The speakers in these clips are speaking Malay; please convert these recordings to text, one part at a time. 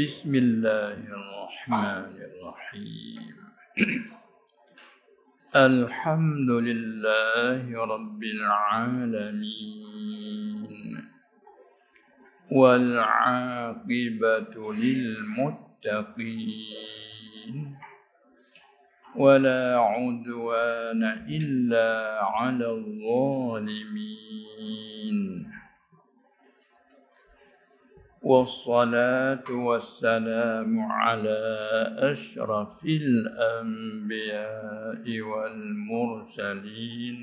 Bismillahirrahmanirrahim. Alhamdulillahi Rabbil Alamin. Wal 'aqibatu lil muttaqin. Wala 'udwana illa 'alal zalimin. والصلاة والسلام على أشرف الأنبياء والمرسلين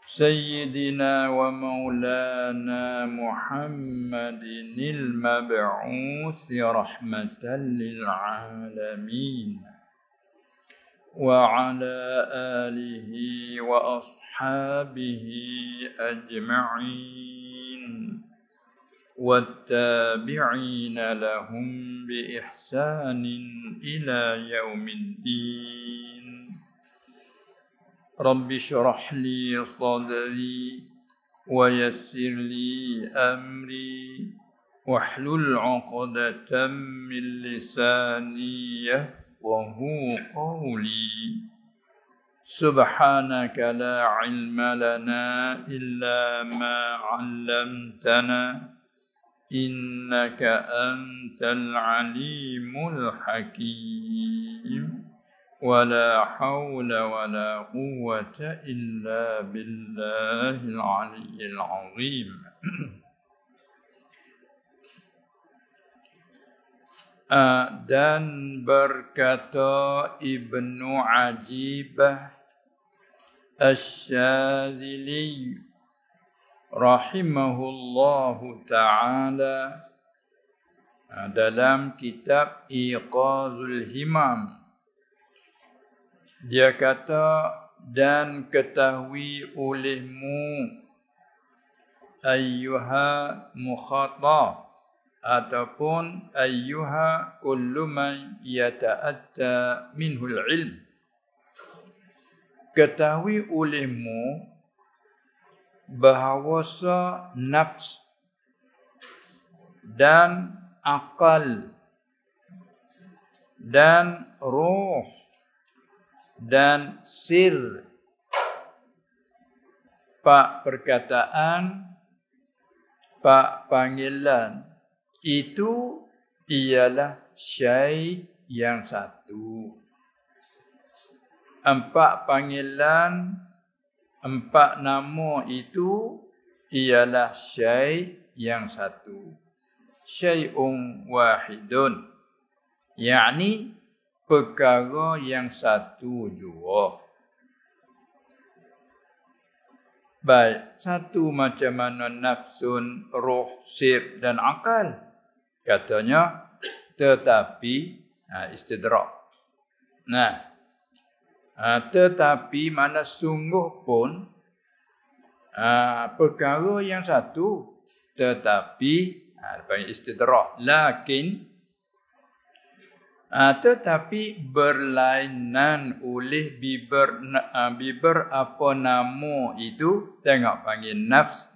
سيدنا ومولانا محمد المبعوث رحمة للعالمين وعلى آله وأصحابه أجمعين والتابعين لهم بإحسان إلى يوم الدين. رب اشرح لي صدري ويسر لي أمري واحلل عقدة من لساني يفقه قولي. سبحانك لا علم لنا إلا ما علمتنا إنك أنت العليم الحكيم ولا حول ولا قوة إلا بالله العلي العظيم. Dan berkata Ibnu Ajibah Asy-Syadzili rahimahullahu ta'ala dalam kitab Iqazul Himam, dia kata, dan ketahui olehmu ayyuha mukhatab ataupun ayyuha kullu man yata'atta minhul ilm, ketahui olehmu bahawasa nafs dan akal dan roh dan sir, pak perkataan, pak panggilan, itu ialah syai' yang satu. Empat panggilan, empat nama itu ialah syai' yang satu. Syai'un wahidun, yakni perkara yang satu jua. Baik, satu macam mana nafsun, roh, sir dan akal. Katanya, tetapi istidrak. Tetapi mana sungguh pun perkara yang satu, tetapi panggil istidrak, lakin tetapi berlainan oleh biber apa nama itu. Tengok, panggil nafs,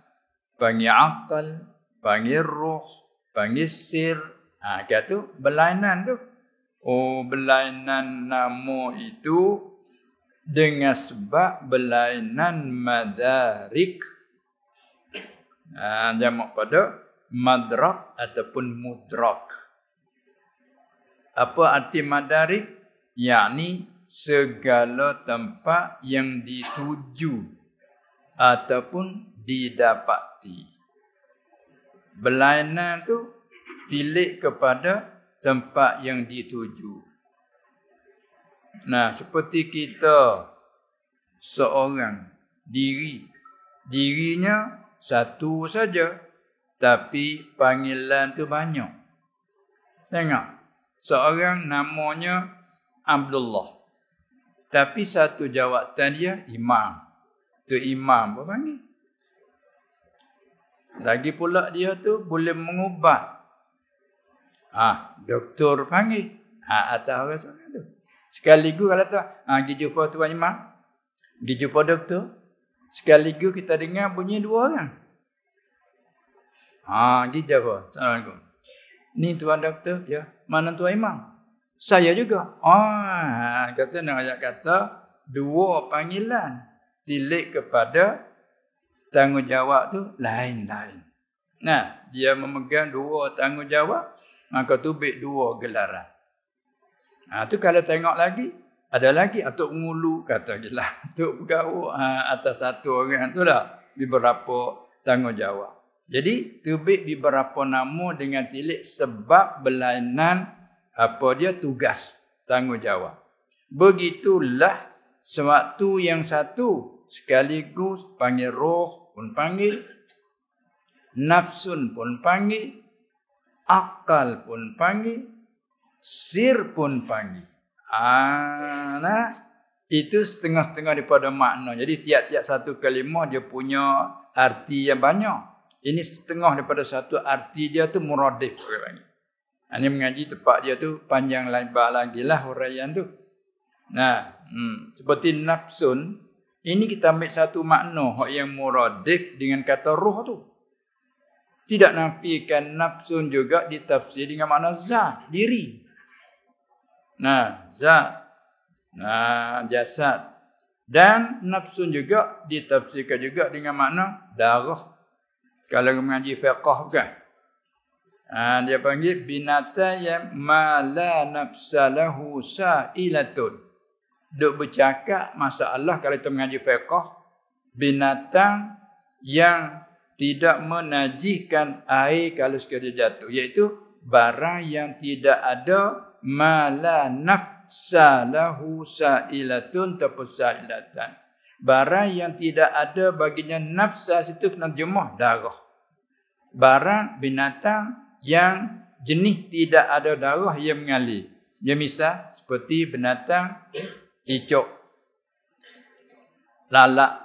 panggil akal, panggil roh, panggil sir. Kata berlainan tu. Berlainan nama itu dengan sebab berlainan madarik. Jamak pada madrak ataupun mudrak. Apa arti madarik? Yakni segala tempat yang dituju ataupun didapati. Berlainan tu tilik kepada tempat yang dituju. Seperti kita seorang dirinya satu saja, tapi panggilan tu banyak. Tengok. Seorang namanya Abdullah, tapi satu jawatan dia imam. Tu imam apa panggil? Lagi pula dia tu boleh mengubat. Doktor panggil. Atas orang sana tu. Sekaligus kalau tu, pergi jumpa tuan imam, pergi jumpa doktor. Sekaligus kita dengar bunyi dua orang. Pergi jawab. Assalamualaikum. Ni tuan doktor, ya. Mana tuan imam? Saya juga. Kata nak ayat kata dua panggilan. Tilik kepada tanggungjawab tu lain-lain. Nah, dia memegang dua tanggungjawab, maka tubik dua gelaran. Tu kalau tengok lagi, ada lagi atuk ngulu kata gila. Atuk pegawai atas satu orang tu lah beberapa tanggungjawab. Jadi tubik beberapa nama dengan tilik sebab berlainan apa dia tugas tanggungjawab. Begitulah sewaktu yang satu sekaligus panggil roh pun panggil, nafsun pun panggil, akal pun panggil, sir pun panggil. Itu setengah-setengah daripada makna. Jadi tiap-tiap satu kalimah dia punya arti yang banyak. Ini setengah daripada satu arti dia tu muradif. Ini mengaji tempat dia tu panjang lebar lagi lah huraian tu. Seperti nafsun, ini kita ambil satu makna yang muradif dengan kata roh tu. Tidak nafikan nafsun juga ditafsir dengan makna zat, diri. Zat. Jasad. Dan nafsun juga ditafsirkan juga dengan makna darah. Kalau mengaji fiqh bukan. Dia panggil binatang yang ma la nafsalahu sa'ilatun. Duk bercakap masalah kalau kita mengaji fiqh, binatang yang tidak menajiskan air kalau sekali jatuh, iaitu barang yang tidak ada ma la nafsalahu sa'ilatun tapusa'ilatan. Barang yang tidak ada baginya nafsa, situ kena jemah darah. Barang binatang yang jenis tidak ada darah yang mengalir. Dia misal seperti binatang cicak, lalat.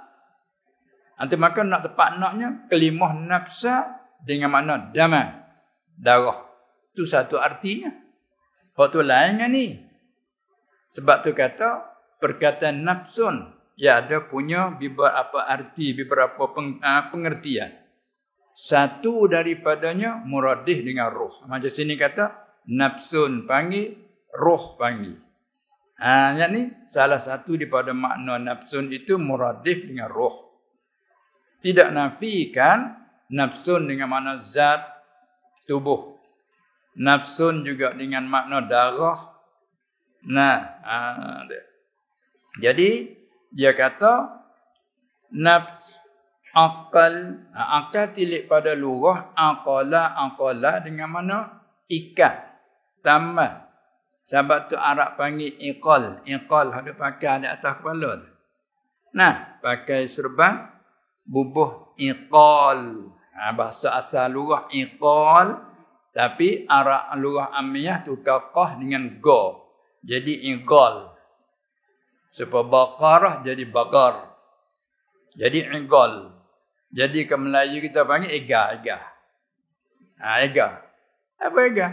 Maka nak tepat naknya kelimah nafsa dengan makna dama, darah. Itu satu artinya. Hak tu lain kan ni. Sebab tu kata perkataan nafsun, ya ada punya beberapa arti, beberapa pengertian. Satu daripadanya muradif dengan roh. Macam sini kata nafsun panggil, roh panggil. Yang ni salah satu daripada makna nafsun itu muradif dengan roh. Tidak nafikan nafsun dengan makna zat tubuh. Nafsun juga dengan makna darah. Jadi dia kata nafs, akal, akal tilik pada lurah, aqala dengan mana ikat, tamat. Sebab tu Arab panggil iqal ada pakai di atas kepala. Pakai serban bubuh iqal. Bahasa asal lurah iqal, tapi Arab lurah amiyah tukar qah dengan ga. Jadi iqal. Supaya baqarah jadi bagar. Jadi iqal. Jadi ke Melayu kita panggil ega. Ega. Apa ega?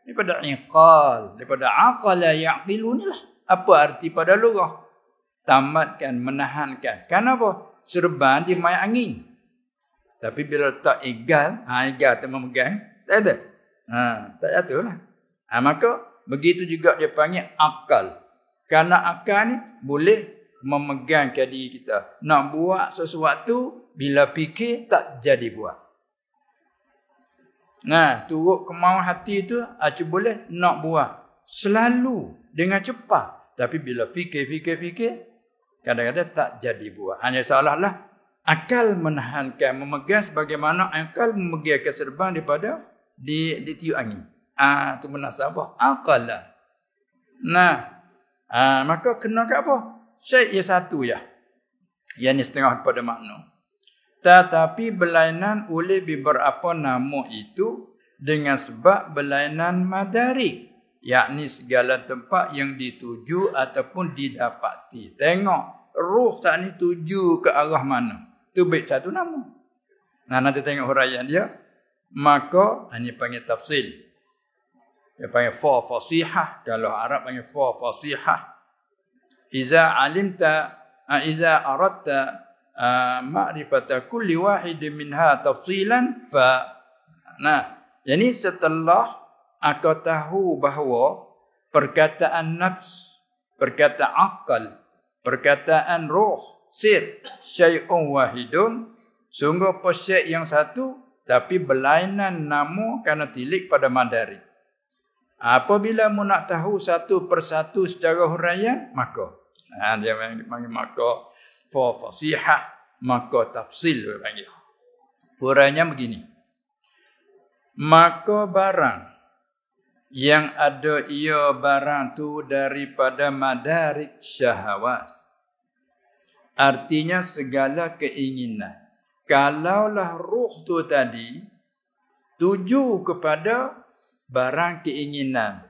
Daripada iqal. Daripada aqala ya'qilu ni lah. Apa arti pada lurah? Tamatkan, menahankan. Kenapa? Serban di mai angin. Tapi bila letak egal, egal tu memegang, tak ada. Tak jatuh lah. Maka begitu juga dia panggil akal. Kerana akal ni boleh memegangkan diri kita. Nak buat sesuatu, bila fikir tak jadi buat. Turut kemauan hati tu, boleh nak buat. Selalu, dengan cepat. Tapi bila fikir, kadang-kadang tak jadi buat. Hanya seolah-olah akal menahankan, memegang sebagaimana akal memegangkan serban daripada ditiup angin. Itu munasabah akal lah. Maka kena ke apa? Syait yang satu ya. Yang ni setengah daripada makna. Tetapi berlainan oleh beberapa nama itu dengan sebab berlainan madarik. Yakni segala tempat yang dituju ataupun didapati. Tengok ruh tak ni tuju ke arah mana. Itu baik satu nama. Nanti tengok huraian dia. Maka ini panggil tafsil. Dia panggil fa fasihah. Kalau Arab panggil fa fasihah. Iza aradta ma'rifata kulli wahid minha tafsilan fa. Yani setelah aku tahu bahawa perkataan nafs, perkataan akal, perkataan roh, sir, syai'un wahidun, sungguh syai' yang satu, tapi berlainan nama kerana tilik pada madari. Apabila mu nak tahu satu persatu secara huraian, maka dia panggil maka fasihah, maka tafsil dia panggil. Huraiannya begini. Maka barang yang ada ia barang tu daripada madarik syahwat. Artinya segala keinginan. Kalaulah ruh tu tadi tuju kepada barang keinginan,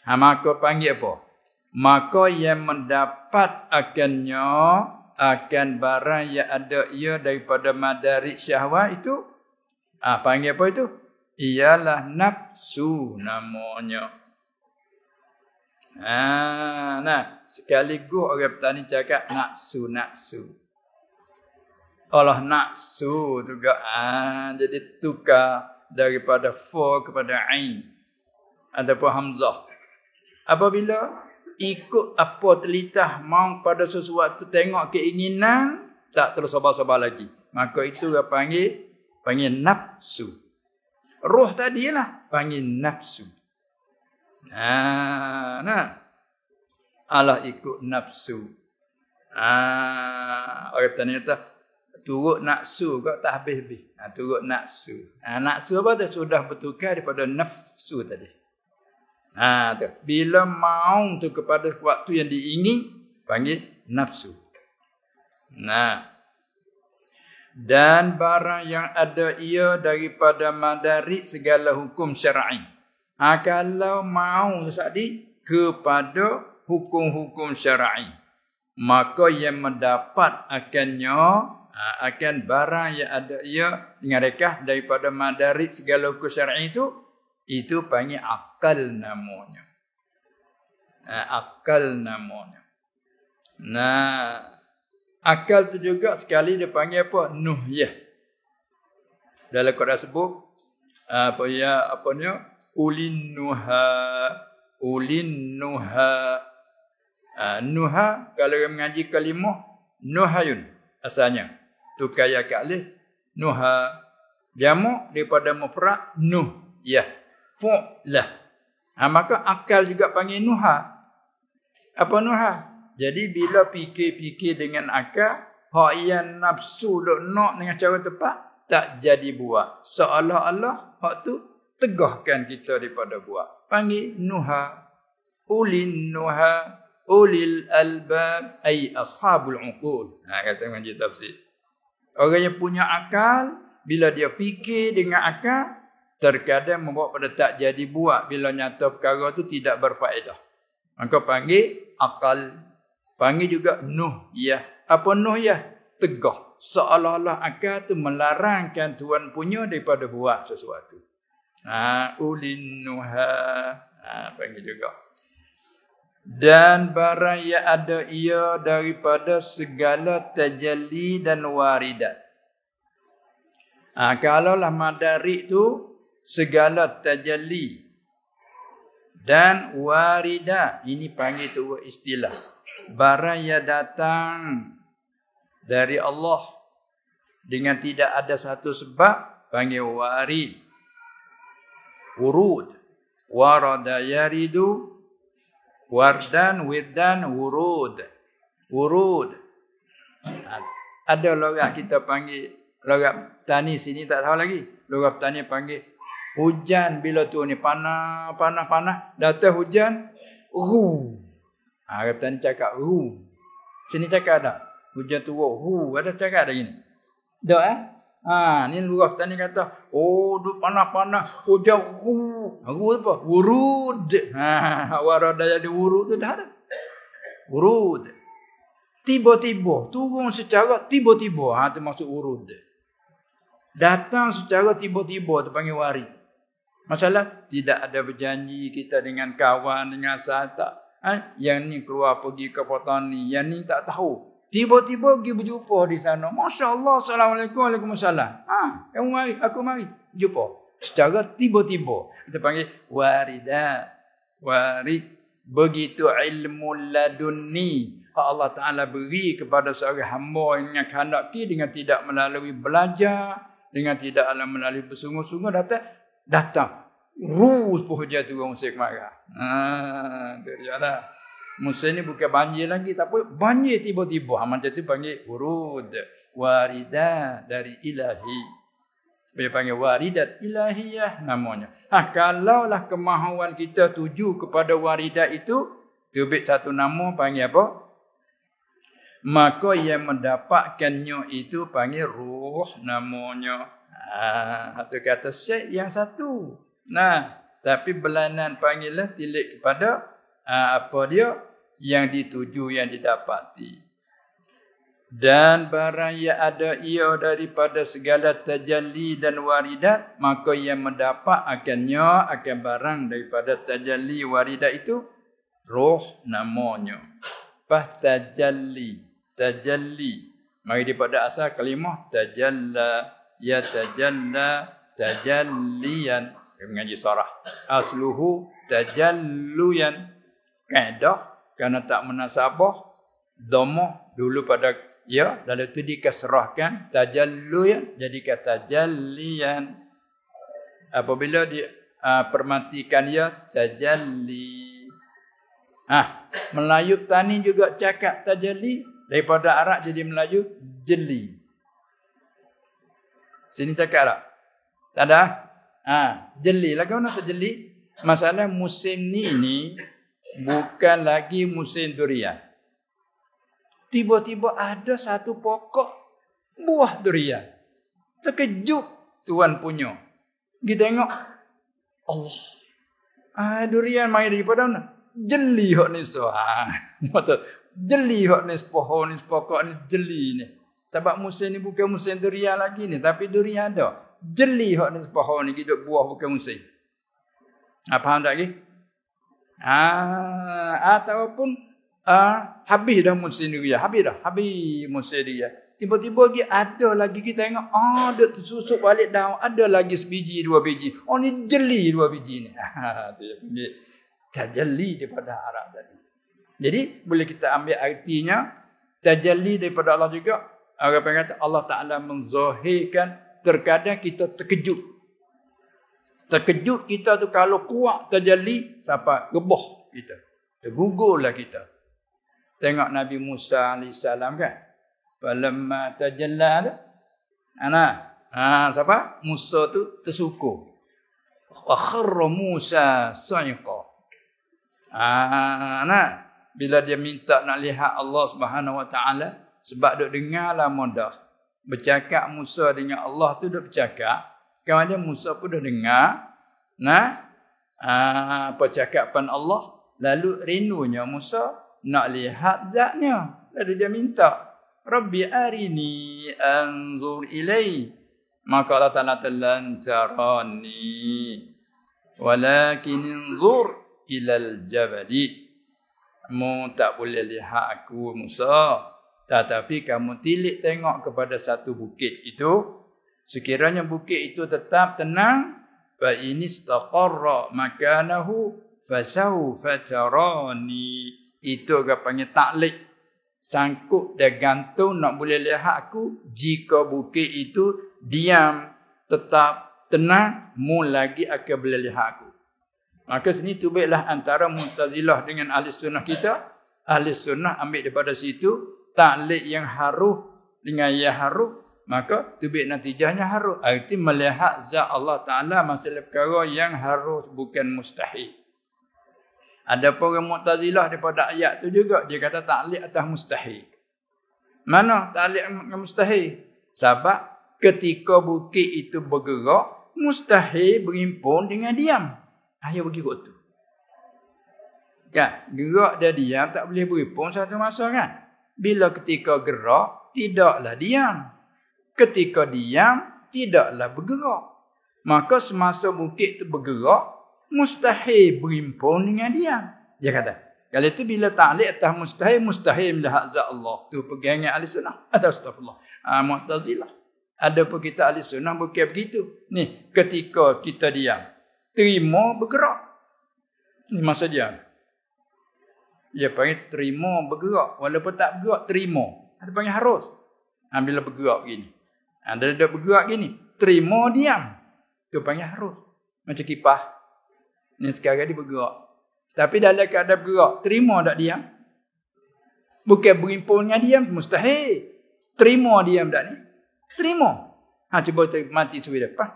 maka panggil apa? Maka yang mendapat akannya akan barang yang ada ia daripada madarik syahwat itu, panggil apa itu? Ialah nafsu namanya. Sekaligus orang petani cakap nafsu. Allah nafsu juga, jadi tukar daripada fa kepada ain ataupun hamzah. Apabila ikut apa telitah mau pada sesuatu, tengok keinginan, tak terus sabar-sabar lagi, maka itu dia panggil nafsu. Roh tadilah panggil nafsu. Allah ikut nafsu. Orang petani kata turut nafsu kau tak habis-habis. Turut nafsu. Nafsu apa tu? Sudah bertukar daripada nafsu tadi. Tu. Bila mau tu kepada waktu yang diingin, panggil nafsu. Dan barang yang ada ia daripada madarik segala hukum syar'i. Kalau mau tadi kepada hukum-hukum syar'i, maka yang mendapat akan barang yang ada ia dengan rekah daripada madarik segala hukum syar'i itu panggil akal namanya. Akal namanya. Akal tu juga sekali dia panggil apa? Nuhyah. Dalam Quran sebut ulin nuha. Nuha kalau orang mengaji kalimah nuhayun asalnya. Tukar ya ke alif nuha. Jamak daripada mufrad nuhyah. Fu'lah. Maka akal juga panggil nuha. Apa nuha? Jadi bila fikir-fikir dengan akal, hak yang nafsu dok nak dengan cara tepat, tak jadi buat. Seolah-olah hak tu tegahkan kita daripada buat. Panggil nuha. Ulin nuha. Ulil albab. Ay ashabul uqul. Kata mengaji tafsir. Orang yang punya akal, bila dia fikir dengan akal, terkadang membawa pada tak jadi buat. Bila nyata perkara tu tidak berfaedah. Maka panggil akal. Panggil juga nuhyah. Apa nuhyah? Tegah. Seolah-olah akal tu melarangkan Tuhan punya daripada buat sesuatu. Ulin nuha. Panggil juga. Dan barang yang ada ia daripada segala tajalli dan waridat. Kalaulah madarik tu segala tajalli dan waridat. Ini panggil tu istilah. Barang yang datang dari Allah dengan tidak ada satu sebab, panggil warid. Wurud. Warada yaridu. Wardan, wirdan, wurud. Wurud. Ada logat kita panggil, logat tani sini tak tahu lagi. Logat tani panggil hujan bila tu ni panas. Datang hujan, Arab tani cakap sini cakap ada hujan turun ada cakap ada gini dak ni lurah tani kata duk panas hujan apa wurud warada jadi wurud tu dah ada wurud tiba-tiba turun secara tiba-tiba tu maksud wurud datang secara tiba-tiba tu panggil warid. Masalah tidak ada berjanji kita dengan kawan dengan sahabat. Yang ni keluar pergi ke petani, yang ni tak tahu. Tiba-tiba pergi berjumpa di sana. Masya Allah, Assalamualaikum, Waalaikumsalam. Kamu mari, aku mari. Jumpa. secara tiba-tiba. Kita panggil waridat. Warid. Begitu ilmu ladunni. Allah Ta'ala beri kepada seorang hamba yang kehendaki dengan tidak melalui belajar, dengan tidak melalui bersungguh-sungguh, datang. Rus pun hujan tu orang musim marah. Tu dia lah. Musim ni bukan banjir lagi, tapi banjir tiba-tiba. Macam tu panggil urud. Waridat dari ilahi. Dia panggil waridat ilahiyah namanya. Kalaulah kemahuan kita tuju kepada waridat itu, terbit satu nama panggil apa? Maka yang mendapatkannya itu panggil ruh namanya. Satu kata syekh yang satu. Tapi belanan panggilan tilik kepada apa dia yang dituju, yang didapati. Dan barang yang ada ia daripada segala tajalli dan waridat, maka yang mendapat akan barang daripada tajalli waridat itu roh namanya. Tajalli. Mari daripada asal kalimah tajalla, ya tajalla, tajallian. Mengaji sarah. Asluhu tajalluyan. Kaedah kerana tak menasabah dhammah dulu pada ya, lalu itu dikasrahkan tajalluyan jadi kata tajallian. Apabila permatikan ya tajalli. Melayu Tani juga cakap tajalli, daripada Arab jadi Melayu jeli. Sini cakap tak? Tak ada? Jeli lah, ke mana terjeli? Masalah musim ni bukan lagi musim durian. Tiba-tiba ada satu pokok buah durian. Terkejut tuan punya. Kita tengok Allah. Durian mai daripada mana? Jeli hok ni jeli hok ni pohon ni pokok ni jeli ni. Sebab musim ni bukan musim durian lagi ni, tapi durian ada. Jeli hok ni pohon ni kita buah bukan musim. Faham tak lagi? Ataupun habis dah musim durian, habis musim durian. Tiba-tiba ada lagi kita tengok, ada tersusuk balik daun, ada lagi sebiji, dua biji. Ni jeli dua biji ni. Tajalli daripada Arab tadi. Jadi boleh kita ambil artinya tajalli daripada Allah juga. Orang kata Allah Ta'ala menzahirkan, terkadang kita terkejut. Terkejut kita tu kalau kuat tajalli, siapa? Gebah kita. Tergugurlah kita. Tengok Nabi Musa AS kan. Falamma tajalla siapa? Musa tu tersukur. Wa kharra Musa sa'iqa. Bila dia minta nak lihat Allah Subhanahu Wa Taala, sebab duk dengar lama dah bercakap Musa dengan Allah tu duk bercakap, kemudian Musa pun dah dengar percakapan Allah, lalu rindunya Musa nak lihat zatnya, lalu dia minta Rabbi arini anzur ilai, maka Allah Ta'ala lan tarani walakin anzur ilal jabali. Kamu tak boleh lihat aku Musa, tetapi kamu tilik tengok kepada satu bukit itu. Sekiranya bukit itu tetap tenang, fa inistaqarra makanahu fasawfa tarani. Itu orang panggil taklik, sangkut dan gantung nak boleh lihat aku. Jika bukit itu diam, tetap tenang, mu lagi akan boleh lihat aku. Maka sini tubiklah antara Mu'tazilah dengan Ahli Sunnah kita. Ahli Sunnah ambil daripada situ taklik yang haruh dengan yang haruh, maka tubik natijahnya haruh. Arti melihat zat Allah Ta'ala masalah perkara yang harus bukan mustahil. Ada orang Mu'tazilah daripada ayat tu juga, dia kata taklik atas mustahil. Mana taklik mustahil? Sebab ketika bukit itu bergerak, mustahil berhimpun dengan diam. Ayah bagi kot tu. Kan? Gerak dan diam tak boleh berhimpun satu masa kan? Bila ketika gerak, tidaklah diam. Ketika diam, tidaklah bergerak. Maka semasa bukit itu bergerak, mustahil berhimpun dengan diam. Dia kata. Kalau itu bila ta'liq atas mustahil melihat zat Allah. Tu pegangan Ahli Sunnah. Astagfirullah. Mu'tazilah. Ada pun kita ahli sunnah bukan begitu. Ni, ketika kita diam, terima bergerak. Ni masa diam. Dia panggil terima bergerak. Walaupun tak bergerak, terima. Itu panggil harus. Bila bergerak begini. Dia dah bergerak gini. Terima diam. Itu panggil harus. Macam kipas. Ni sekarang dia bergerak. Tapi dalam keadaan bergerak, terima tak diam? Bukan berimpun dengan diam. Mustahil. Terima diam tak ni? Terima. Cuba mati suri depan.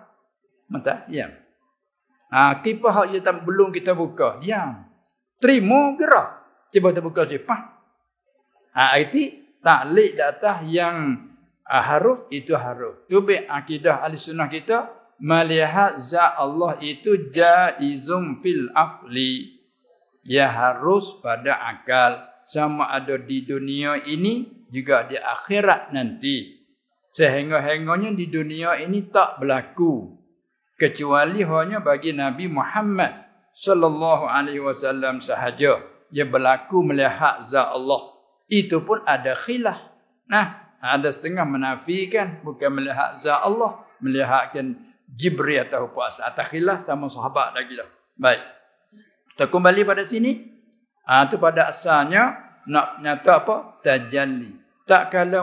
Mata, diam. Kipas yang belum kita buka, diam. Terima, gerak. Cuba kita buka suri depan. Itu taklid datah yang harus, itu harus. Itu akidah ahli sunnah kita. Melihat zat Allah itu jaizum fil aqli. Ya harus pada akal. Sama ada di dunia ini, juga di akhirat nanti. Sehingga-hinganya di dunia ini tak berlaku. Kecuali hanya bagi Nabi Muhammad sallallahu alaihi wasallam sahaja. Dia berlaku melihat zat Allah. Itu pun ada khilaf. Ada setengah menafikan. Bukan melihat zat Allah. Melihatkan Jibril atau puasa. Atas khilaf sama sahabat lagi lah. Baik. Kita kembali pada sini. Itu pada asalnya. Nak nyata apa? Tajalli. Tak kala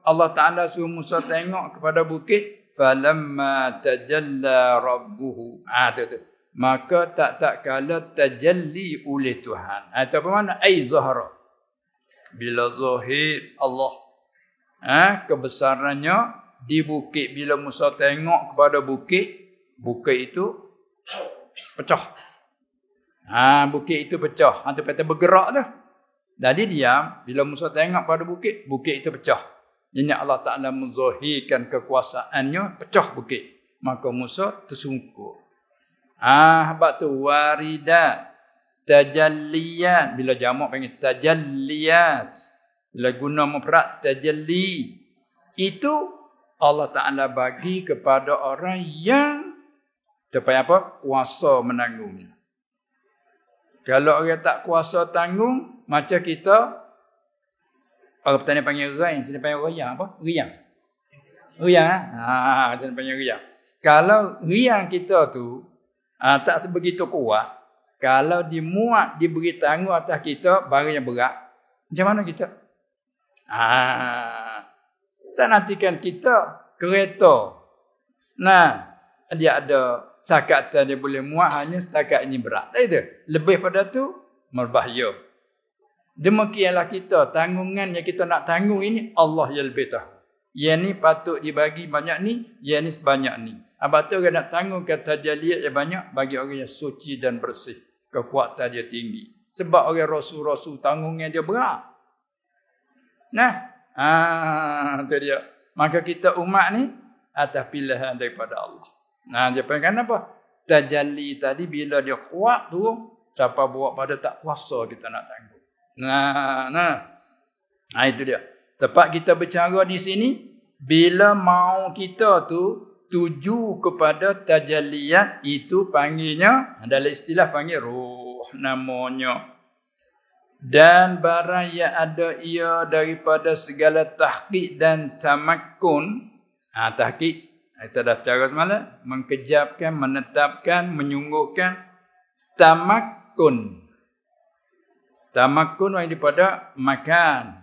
Allah Ta'ala suruh Musa tengok kepada bukit. Falamma tajalla rabbuhu. Tu. Maka tak kala tajalli oleh Tuhan. Itu apa makna? Ay zahara. Bila zahir Allah. Kebesarannya di bukit. Bila Musa tengok kepada bukit. Bukit itu pecah. Bukit itu pecah. Itu kata bergerak tu. Jadi diam. Bila Musa tengok pada bukit. Bukit itu pecah. Ini Allah Ta'ala menzahirkan kekuasaannya, pecah bukit. Maka Musa tersungkur. Sebab tu waridat, tajalliyat. Bila jamak panggil tajalliyat. Bila guna mufrad tajalli. Itu Allah Ta'ala bagi kepada orang yang terpayah apa? Kuasa menanggungnya. Kalau orang tak kuasa tanggung, macam kita, orang petani panggil rai, macam panggil riang apa? Riang. Macam panggil riang. Kalau riang kita tu tak sebegitu kuat, kalau dimuat, diberi tanggung atas kita barang yang berat, macam mana kita? Tak nantikan kita kereta. Dia ada sakatan dia boleh muat, hanya setakat ini berat. Tak itu? Lebih pada tu berbahaya. Demikianlah kita, tanggungan yang kita nak tanggung ini Allah yang lebih tahu. Yang ni patut dibagi banyak ni, yang ni sebanyak ni. Apa tu orang nak tanggungkan tajalliyat yang banyak bagi orang yang suci dan bersih. Kekuatan dia tinggi. Sebab orang rasul-rasul tanggungan dia berat. Itu dia. Maka kita umat ni atas pilihan daripada Allah. Dia panggil apa? Tajalli tadi bila dia kuat tu, siapa buat pada tak kuasa kita nak tanggung. Itu dia. Tepat kita bercara di sini, bila mau kita tu tuju kepada tajalliyat, itu panggilnya, dalam istilah panggil ruh namanya. Dan barang yang ada ia daripada segala tahqiq dan tamakkun. Tahqiq kita dah cara semalam, mengkejapkan, menetapkan, menyungguhkan. Tamakkun daripada makan.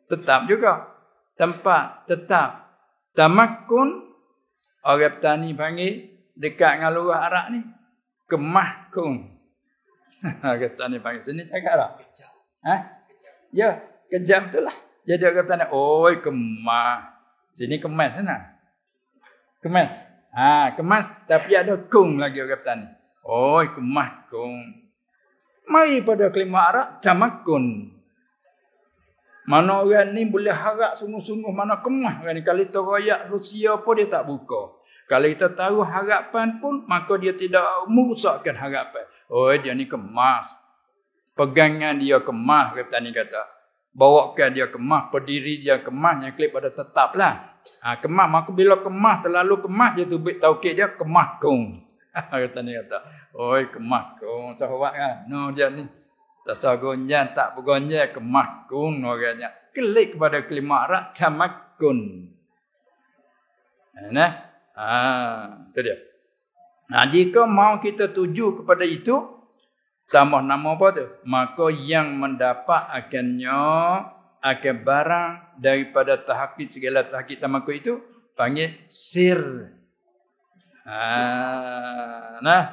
Tetap juga. Tempat, tetap. Tamakkun, orang petani panggil, dekat dengan luar Arab ni, kemahkun. Orang petani panggil, sini cakap lah. Ya, kejam tu lah. Jadi orang petani, kemah. Sini kemas sana. Kemas. Kemas, tapi ada kung lagi orang petani. Kemahkun. Mari pada kelima Arab, tamakkun. Mana orang ni boleh harap sungguh-sungguh mana kemah orang ni. Kalau kita royak Rusia pun dia tak buka. Kalau kita tahu harapan pun, maka dia tidak merusakkan harapan. Dia ni kemas. Pegangan dia kemas, kata ni kata. Bawakan dia kemas, berdiri dia kemas, yang klik pada tetaplah. Kemas, maka bila kemas, terlalu kemas, dia tubik taukid dia kemas kung. Kata ni kata. Kemakung. Sahabat kan. Dia ni. Tak sagonjan, tak bergonjan. Kemakung orangnya. Klik kepada kelima Arab. Tamakkun. Nah, itu dia. Jika mau kita tuju kepada itu, tambah nama apa tu? Maka yang mendapat akan barang daripada tahqiq segala tahqiq tamako itu panggil sir.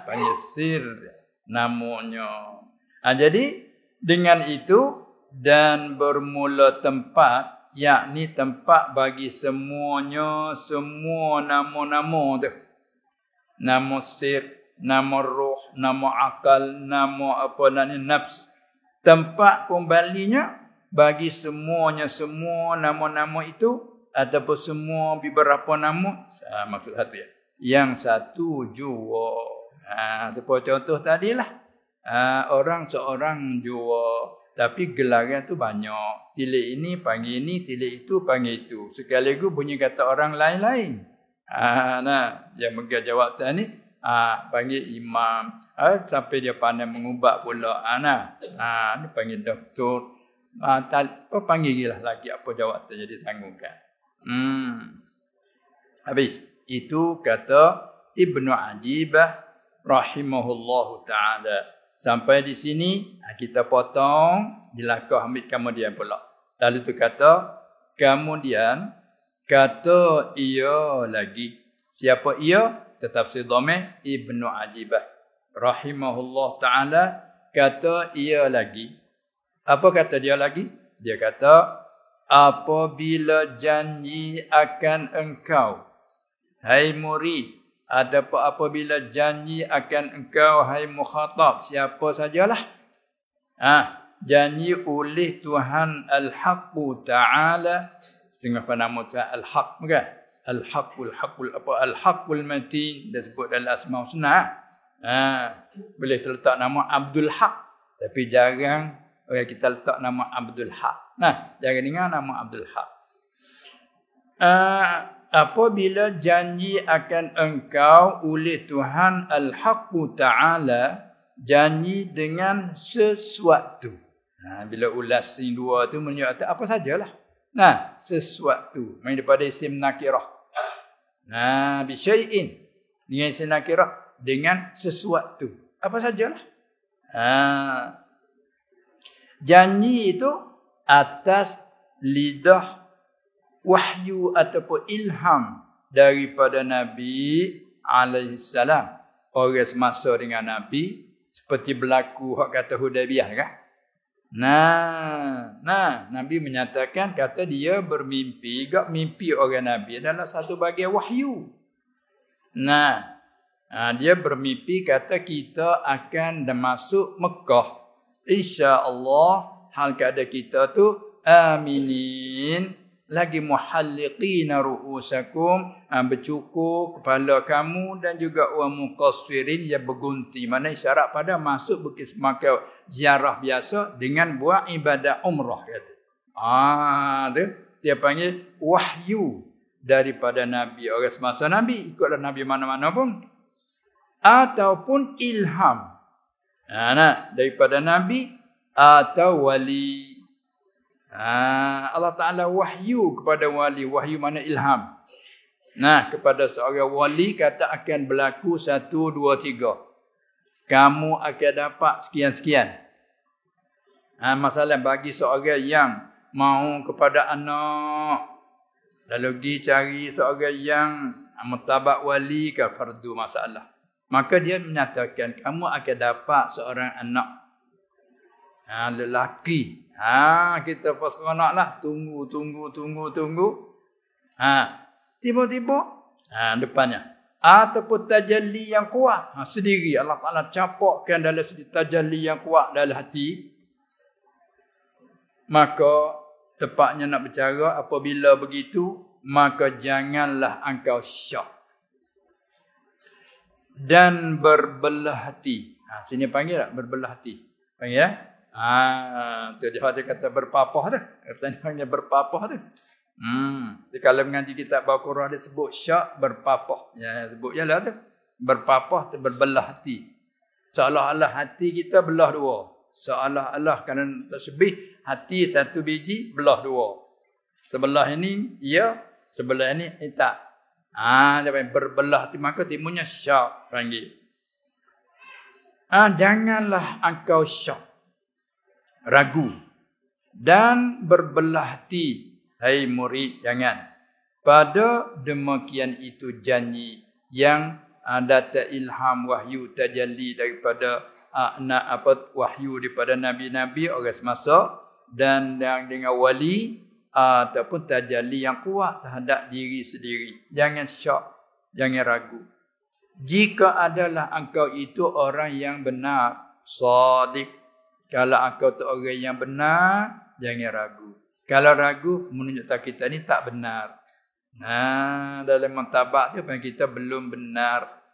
Panggil sir namanya. Jadi dengan itu dan bermula tempat, yakni tempat bagi semuanya, semua nama-nama tu. Nama sir, nama roh, nama akal, nama apa namanya nafs. Tempat kembalinya bagi semuanya, semua nama-nama itu ataupun semua beberapa nama. Maksud satu ya. Yang satu jua. Seperti contoh tadilah. Orang seorang jua. Tapi gelaran tu banyak. Tilik ini panggil ini, tilik itu panggil itu. Sekaligus bunyi kata orang lain-lain. Yang megang jawatan ni panggil imam. Sampai dia pandai mengubah pula. Ni panggil doktor. Apa panggil lah lagi apa jawatan jadi tanggungkan. Habis. Itu kata Ibnu Ajibah rahimahullahu ta'ala. Sampai di sini kita potong dilakah ambil kemudian pula. Lalu tu kata kemudian kata ia lagi. Siapa ia? Tetap si dhamir Ibnu Ajibah rahimahullah ta'ala kata ia lagi. Apa kata dia lagi? Dia kata apabila janji akan engkau hai murid, apabila janji akan engkau hai mukhatab, siapa sajalah. Janji oleh Tuhan Al-Haqq Ta'ala, setengah nama Tuhan Al-Haqq kan? Al-Haqqul Matin, dia sebut dalam Asma' Husna. Boleh terletak nama Abdul Haq, tapi jarang kita letak nama Abdul Haq. Jangan dengar nama Abdul Haq. Apabila janji akan engkau oleh Tuhan Al-Haqq Ta'ala, janji dengan sesuatu. Bila ulas sing dua tu menunjukkan apa sajalah. Sesuatu. Main daripada isim nakirah. Bisyai'in. Dengan isim nakirah. Dengan sesuatu. Apa sajalah. Janji itu atas lidah wahyu ataupun ilham daripada Nabi alaihi salam. Orang semasa dengan Nabi seperti berlaku hak kata Hudaibiyah kan? Nabi menyatakan kata dia bermimpi, gak mimpi orang Nabi adalah satu bagian wahyu. Dia bermimpi kata kita akan masuk Mekah. Insya-Allah hal keadaan kita tu aminin lagi muhalliqina ru'usakum, bercukur kepala kamu dan juga wa muqassirin yang bergunti. Mana isyarat pada masuk bukit Makkah ziarah biasa dengan buat ibadah umrah kata. Dia panggil wahyu daripada Nabi, orang semasa Nabi, ikutlah Nabi mana-mana pun, ataupun ilham daripada Nabi atau wali. Allah Ta'ala wahyu kepada wali. Wahyu mana ilham. Kepada seorang wali kata akan berlaku 1, 2, 3. Kamu akan dapat sekian-sekian. Masalah bagi seorang yang mau kepada anak, lalu pergi cari seorang yang mutabak wali ke fardu masalah. Maka dia menyatakan kamu akan dapat seorang anak lelaki. Kita seronoklah tunggu. Tiba-tiba depannya ataupun tajalli yang kuat sendiri Allah Taala capakkan dalam tajalli yang kuat dalam hati. Maka tepatnya nak bercara apabila begitu, maka janganlah engkau syak dan berbelah hati. Sini panggil tak berbelah hati? Panggil tu dia kata berpapah tu. Katanya panggil berpapah tu. Kalau mengaji kitab Al-Quran dia sebut syak berpapah. Sebut jelah tu. Berpapah tu berbelah hati. Seolah-olah hati kita belah dua. Seolah-olah kerana tasbih hati satu biji belah dua. Sebelah ini ya, sebelah ini tak. Dia panggil berbelah hati, maka timbulnya syak panggil. Janganlah engkau syak, ragu dan berbelah hati, hai murid, jangan. Pada demikian itu janji yang ada ilham wahyu tajalli daripada wahyu daripada nabi-nabi orang semasa, dan yang dengan wali ataupun tajalli yang kuat terhadap diri sendiri. Jangan syak, jangan ragu. Jika adalah engkau itu orang yang benar, shadiq. Kalau engkau tu orang yang benar, jangan ragu. Kalau ragu, menunjukkan kita ni tak benar. Dalam mentabak tu kita belum benar.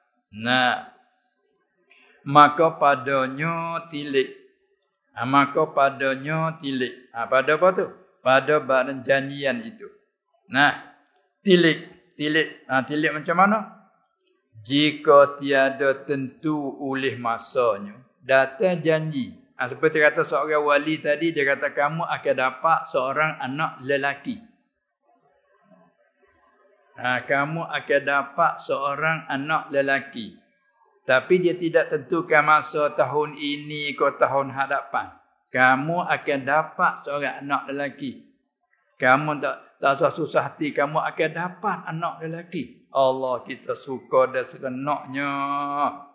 Maka padanya tilik. Pada apa tu? Pada badan janjian itu. Tilik. Tilik macam mana? Jika tiada tentu oleh masanya, datang janji. Seperti kata seorang wali tadi, dia kata kamu akan dapat seorang anak lelaki. Kamu akan dapat seorang anak lelaki. Tapi dia tidak tentukan masa tahun ini ke tahun hadapan. Kamu akan dapat seorang anak lelaki. Kamu tak susah hati, kamu akan dapat anak lelaki. Allah, kita suka dan serenaknya.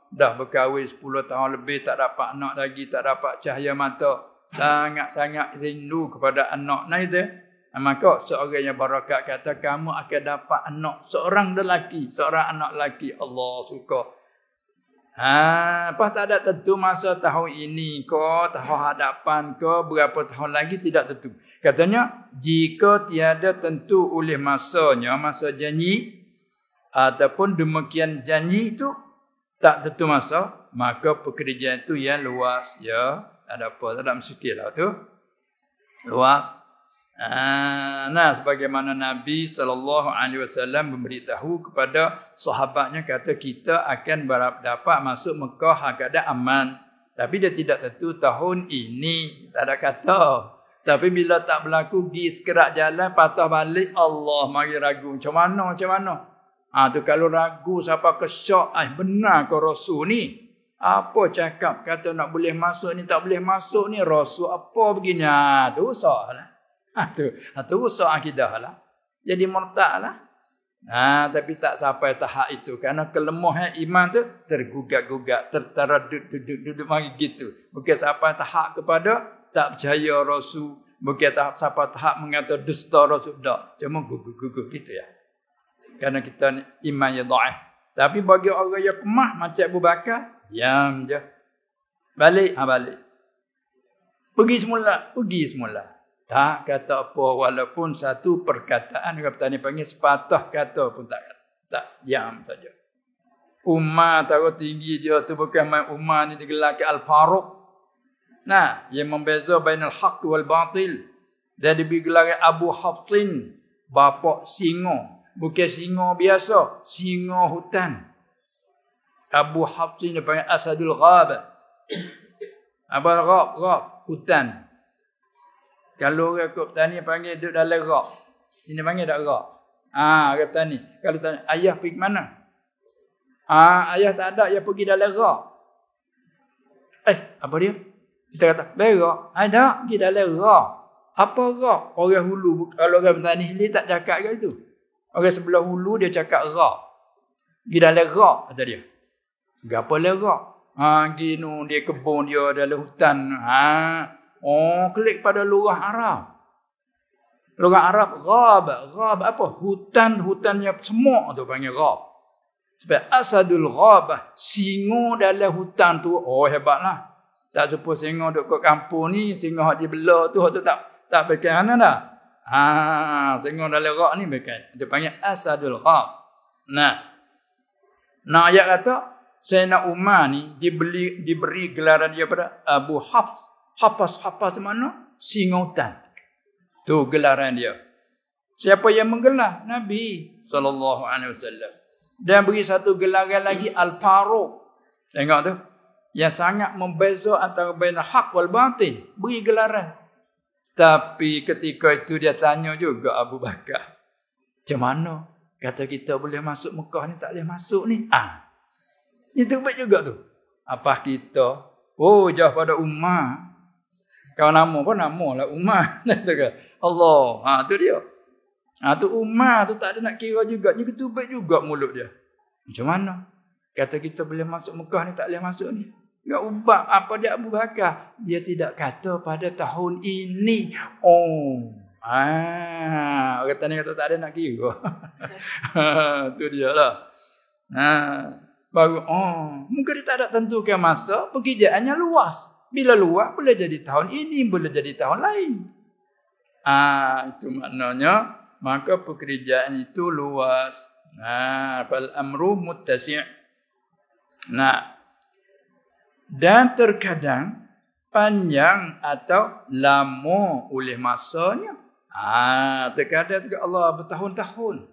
Dah berkahwin 10 tahun lebih, tak dapat anak lagi, tak dapat cahaya mata. Sangat-sangat rindu kepada anak. Maka seorang yang barakat kata kamu akan dapat anak seorang lelaki, seorang anak lelaki. Allah suka. Pas tak ada tentu masa tahun ini ke tahun hadapan ke berapa tahun lagi, tidak tentu. Katanya jika tiada tentu oleh masanya, masa janji ataupun demikian janji itu tak tentu masa, maka pekerjaan itu yang luas, ya. Tak ada apa, tak ada muskil lah tu. Luas. Sebagaimana Nabi SAW memberitahu kepada sahabatnya, kata kita akan dapat masuk Mekah keadaan aman. Tapi dia tidak tentu tahun ini, tak ada kata. Tapi bila tak berlaku, pergi sekerak jalan, patah balik, Allah mari ragu. Macam mana? Tu kalau ragu siapa kesyak, benar ke Rasul ni? Apa cakap kata nak boleh masuk ni, tak boleh masuk ni, Rasul apa begini? Tu usah lah. Tu usah akidah lah. Jadi murtad lah. Tapi tak sampai tahap itu. Kerana kelemahan iman tu tergugat-gugat, duduk mari gitu. Bukan sampai tahap kepada tak percaya Rasul. Bukan sampai tahap mengata dusta Rasul. Tak. Cuma gugur-gugur gitu ya. Kerana kita iman yang dhaif. Tapi bagi orang yang kemah macam Abu Bakar, diam je. Balik. Pergi semula. Tak kata apa, walaupun satu perkataan kata ni panggil sepatah kata pun tak diam saja. Umar taruh tinggi dia tu bukan main Umar ni digelar ke Al-Faruq. Yang membeza bainal haq wal batil. Dia digelar Abu Hafsin, bapa singa. Bukan singa biasa, singa hutan. Abu Hafsin dia panggil Asadul Ghab. Apa ghab? Hutan. Kalau orang kau petani panggil duduk dalam rak. Sini panggil tak rak. Orang petani. Kalau tanya, ayah pergi ke mana? Ayah tak ada, ayah pergi dalam rak. Apa dia? Kita kata, berak. Tak, pergi dalam rak. Apa rak? Orang hulu, kalau orang petani ni tak cakap ke itu. Orang sebelah hulu dia cakap rak. Pergi dalam rak, kata dia. Gapa dalam rak? Gini dia kebun dia dalam hutan. Klik pada lugah Arab. Lugah Arab, ghab apa? Hutannya semua tu panggil ghab. Sebab asadul ghabah, singa dalam hutan tu, hebatlah. Tak serupa singa duk kat kampung ni, singa hak dibelah tu tak pakai mana dah. Singa dalam ghab ni pakai. Dia panggil asadul ghab. Ayat kata Sayyidina Umar ni diberi gelaran dia pada Abu Hafs mana? Singa hutan. Tu gelaran dia. Siapa yang menggelar? Nabi SAW. Dan beri satu gelaran lagi Al-Faruq. Tengok tu. Yang sangat membeza antara baina hak wal batil. Beri gelaran. Tapi ketika itu dia tanya juga Abu Bakar. Macam mana? Kata kita boleh masuk Mekah ni, tak boleh masuk ni. Itu baik juga tu. Apa kita? Oh, jauh pada Umar. Kau nama pun nama lah Umar. Allah. Tu dia. Tu Umar tu tak ada nak kira juga. Ni ketubik juga mulut dia. Macam mana? Kata kita boleh masuk Mekah ni, tak boleh masuk ni. Tak ubah. Apa dia Abu Bakar? Dia tidak kata pada tahun ini. Orang tanya kata tak ada nak kira. Tu dia lah. Baru, mungkin dia tak ada tentukan masa. Pekerjaannya luas. Bila luas, boleh jadi tahun ini, boleh jadi tahun lain. Itu maknanya, maka pekerjaan itu luas. Fal amru muttasi'. Dan terkadang panjang atau lama oleh masanya. Terkadang juga Allah bertahun-tahun.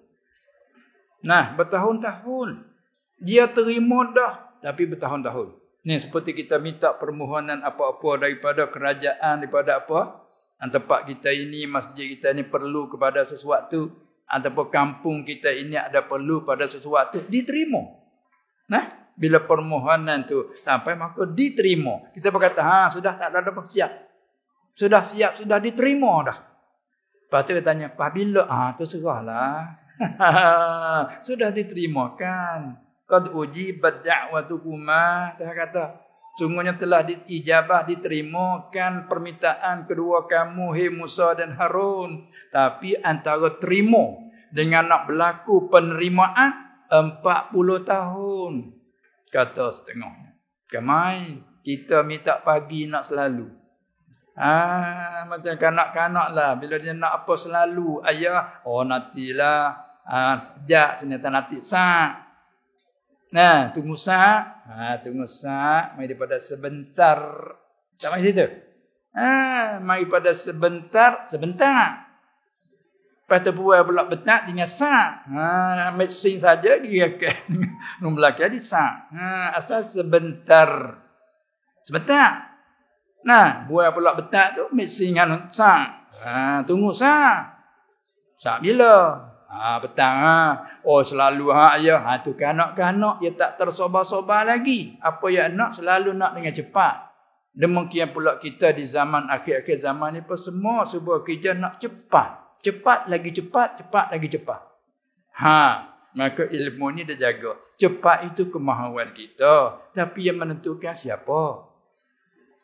Bertahun-tahun. Dia terima dah, tapi bertahun-tahun. Ni seperti kita minta permohonan apa-apa daripada kerajaan, daripada apa? Tempat kita ini, masjid kita ini perlu kepada sesuatu, ataupun kampung kita ini ada perlu pada sesuatu, diterima. Bila permohonan tu sampai, maka diterima. Kita berkata, sudah tak ada apa, siap. Sudah siap, sudah diterima dah. Lepas tu dia tanya, bila? Terserahlah. Sudah diterima kan? Qad ujibat da'watukuma. Dia kata, sungguhnya telah diijabah, diterimakan permintaan kedua kamu, hai Musa dan Harun. Tapi antara terima dengan nak berlaku penerimaan 40 tahun. Kata setengahnya. Kemai, kita minta pagi nak selalu. Macam kanak-kanak lah. Bila dia nak apa selalu. Ayah, nantilah. Jak, senata nanti sak. Tunggu sak. Tunggu sak. Mari daripada sebentar. Tak mari situ. Mari pada sebentar. Sebentar. Lepas tu buat pula betak tinggal sak. Ambil sing saja dia ke. Nombor laki di sak. Asal sebentar. Sebentar. Buat pula betak tu ambil sing anu sak. Tunggu sak. Sak bila? Petang. Selalu ayah. Tu kanak-kanak dia tak tersobar-sobar lagi. Apa yang nak selalu nak dengan cepat. Demikian pula kita di zaman akhir-akhir zaman ni pun semua sebuah kerja nak cepat. Cepat lagi cepat, cepat lagi cepat. Maka ilmu ni dia jaga. Cepat itu kemahuan kita. Tapi yang menentukan siapa?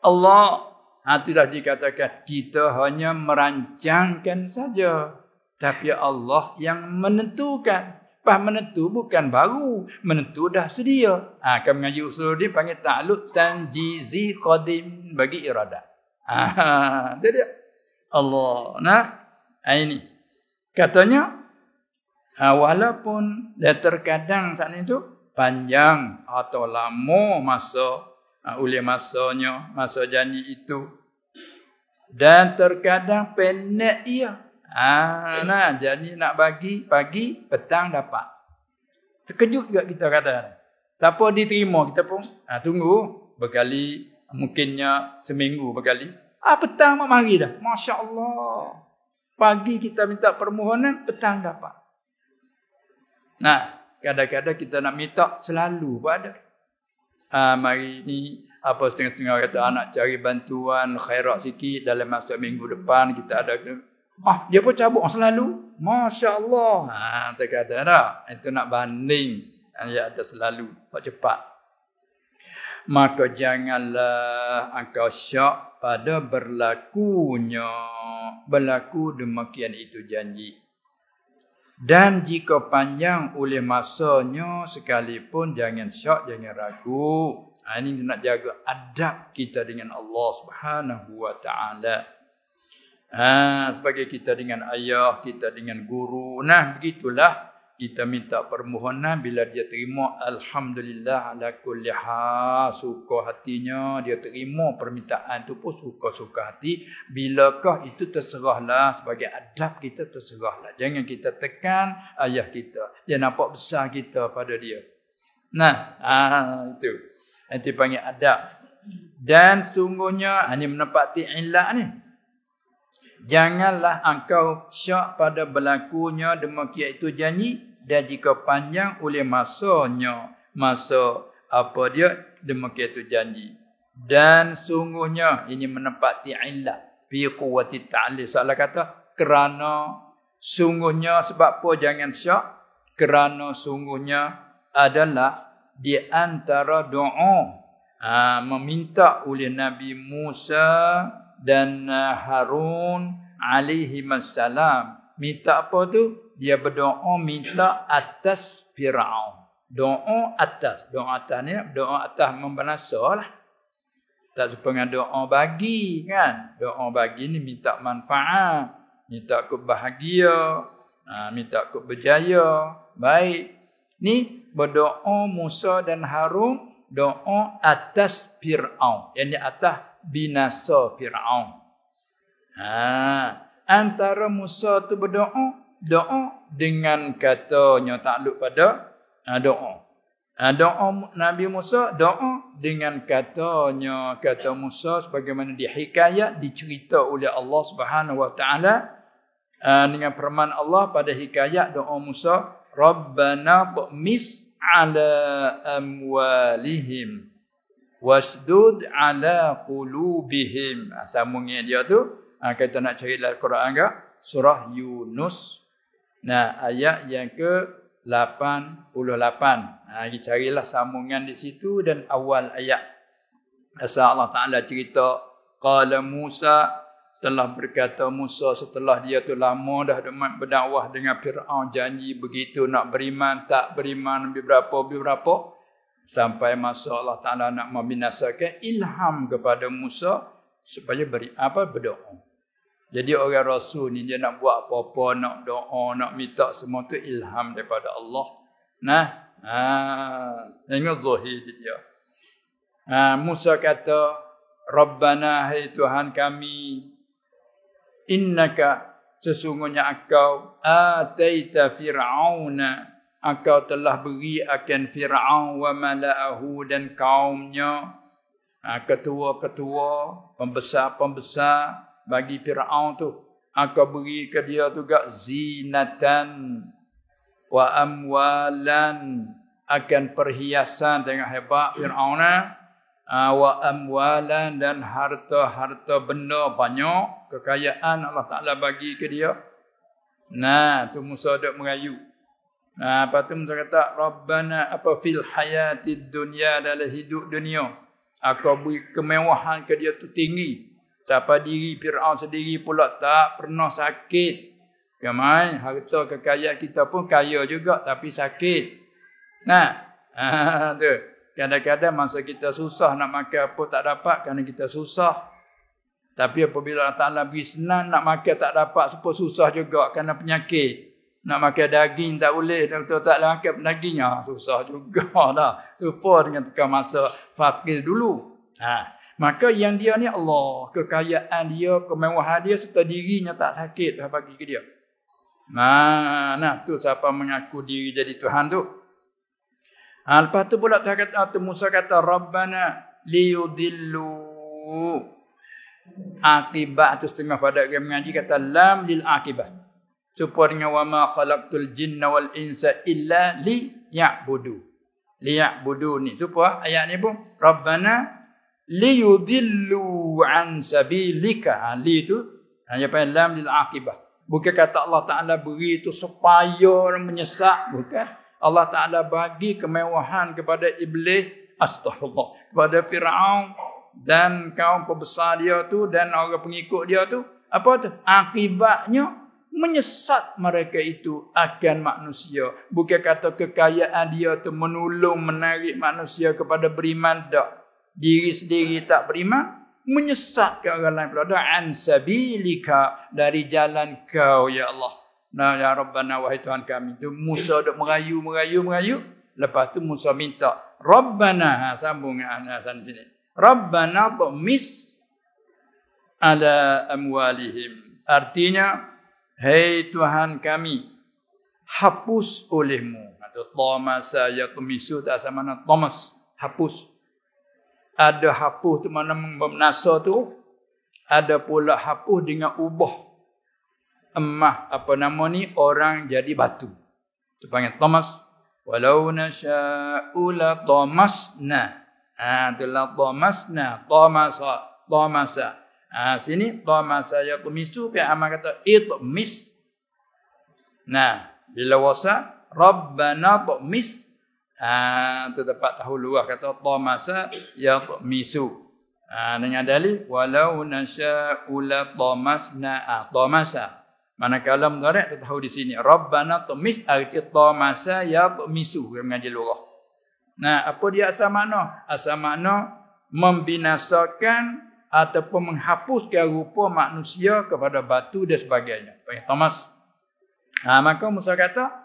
Allah. Itulah dikatakan kita hanya merancangkan saja. Tapi Allah yang menentukan. Menentu bukan baru. Menentu dah sedia. Kami mengaji usul dia panggil ta'luk tanjizi qadim bagi iradat. Jadi Allah. Ini. Katanya. Walaupun dia terkadang saat itu panjang atau lama masa. Oleh masanya. Masa janji itu. Dan terkadang pendek ia. Jadi nak bagi pagi, petang dapat. Terkejut juga kita kata. Tak apa diterima, kita pun tunggu berkali, mungkinnya seminggu berkali. Petang mari dah. Masya Allah. Pagi kita minta permohonan, petang dapat. Kadang-kadang kita nak minta selalu pada. Mari ni apa setengah-setengah kata nak cari bantuan khairat sikit dalam masa minggu depan kita ada. Dia pun cabut selalu. Masya Allah. Terkata dah. Itu nak banding. Yang ada selalu. Cepat. Maka janganlah engkau syak pada berlakunya. Berlaku demikian itu janji. Dan jika panjang oleh masanya sekalipun jangan syak, jangan ragu. Ini nak jaga adab kita dengan Allah Subhanahu wa ta'ala. Sebagai kita dengan ayah, kita dengan guru. Begitulah kita minta permohonan. Bila dia terima, alhamdulillah ala kulli hal. Suka hatinya, dia terima permintaan itu pun suka-suka hati. Bilakah itu terserahlah. Sebagai adab kita terserahlah. Jangan kita tekan ayah kita. Dia nampak besar kita pada dia. Itu. Itu panggil adab. Dan sungguhnya, ini menepati ilah ni. Janganlah engkau syak pada berlakunya demikian itu janji. dan jika panjang oleh masanya, masa apa dia demikian itu janji. Dan sungguhnya ini menempati illah fi quwwati ta'lil. Salah kata kerana sungguhnya, sebab apa jangan syak? Kerana sungguhnya adalah di antara doa meminta oleh Nabi Musa dan Harun alaihi wassalam. Minta apa tu? Dia berdoa minta atas Fir'aun. Doa atas ni doa atas membinasa lah. Tak sepengat doa bagi kan. Doa bagi ni minta manfaat, minta kebahagia, minta berjaya. Baik. Ni berdoa Musa dan Harun doa atas Fir'aun. Yang atas binasa Fir'aun. Antara Musa tu berdoa dengan katanya takluk pada doa. Doa Nabi Musa doa dengan katanya, kata Musa sebagaimana dihikayat, dicerita oleh Allah Subhanahu wa taala dengan firman Allah pada hikayat doa Musa, Rabbana tumis ala amwalihim wasdud ala qulubihim. Sambungnya dia tu kita nak cari dalam Quran ke surah Yunus. Nah, ayat yang ke-88. Kita carilah sambungan di situ dan awal ayat. Asal Allah Taala cerita qala Musa, telah berkata Musa setelah dia tu lama dah berdakwah dengan Firaun, janji begitu nak beriman, tak beriman beberapa sampai masa Allah Taala nak membinasakan, ilham kepada Musa supaya berdoa. Jadi orang rasul ni dia nak buat apa-apa, nak doa, nak minta semua tu ilham daripada Allah. Tengok zahir dia. Musa kata, Rabbana, hai Tuhan kami, innaka, sesungguhnya engkau, ataita fir'auna, engkau telah beri akan Fir'aun wa mala'ahu dan kaumnya, ketua-ketua, pembesar-pembesar bagi Fir'aun tu. Engkau beri ke dia juga zinatan wa amwalan, akan perhiasan. Tengok hebat Fir'aun wa amwalan, dan harta-harta benda banyak, kekayaan Allah Ta'ala bagi ke dia. Tu Musa duk merayu. Lepas tu Musa kata, Rabbana fil hayatid dunya, dalam hidup dunia aku beri kemewahan ke dia tu tinggi. Siapa diri Fir'aun sendiri pula tak pernah sakit. Kemai harta kekayaan kita pun kaya juga tapi sakit. Tu. Kadang-kadang masa kita susah nak makan apa tak dapat kerana kita susah. Tapi apabila Allah Ta'ala beri senang nak makan tak dapat, sebab susah juga kerana penyakit. Nak makan daging tak boleh, doktor tak boleh makan daging, susah juga dah. Serupa dengan tekan masa fakir dulu. Maka yang dia ni Allah, kekayaan dia, kemewahan dia serta dirinya tak sakit dah bagi ke dia. Tu siapa mengaku diri jadi Tuhan tu. Lepas tu pula Musa kata, Rabbana liyudillu. Akibat tu setengah pada orang mengaji kata lam lil akibat. Supaya dengan wa ma khalaqtul jinna wal insa illa liya'budu. Liya'budu ni. Supaya ayat ni pun Rabbana liyudillu an sabilika. Li tu hanya panggil lam lil akibah. Bukan kata Allah Taala beri tu supaya menyesat, bukan. Allah Taala bagi kemewahan kepada iblis, astagfirullah, kepada Firaun dan kaum pembesar dia tu dan orang pengikut dia tu. Apa tu? Akibatnya menyesat mereka itu akan manusia. Bukan kata kekayaan dia tu menolong menarik manusia kepada beriman, tak. Diri sendiri tak beriman, menyesatkan orang lain pula. An sabilika, dari jalan kau ya Allah. Ya Rabbana, wahai Tuhan kami. Tu Musa duk merayu. Lepas tu Musa minta Rabbana, sambung sini. Rabbana tumis ala amwalihim. Artinya, hai Tuhan kami, hapus olehmu. Tamasa yatumisu, tak sama mana Thomas, hapus. Ada hapus tu mana membinasa tu, ada pula hapus dengan ubah emah, orang jadi batu. Itu panggil tamas. Walau nasha'u la tamasna. Itulah tamasna, tamasa. Sini tamasa yatmisu fi amal kata itmis. Nah, bila wasa rabbana tmis. Itu dapat tahu luah kata tamasa yatmisu. Dengan dalil walau nasha'u la tamasna. Tamasa. Manakala mudhari' kita tahu di sini rabbana tmis arti tamasa yatmisu mengaji lughah. Nah, apa dia asal makna? Asal makna membinasakan ataupun menghapuskan rupa manusia kepada batu dan sebagainya. Panggil tamas. Maka Musa kata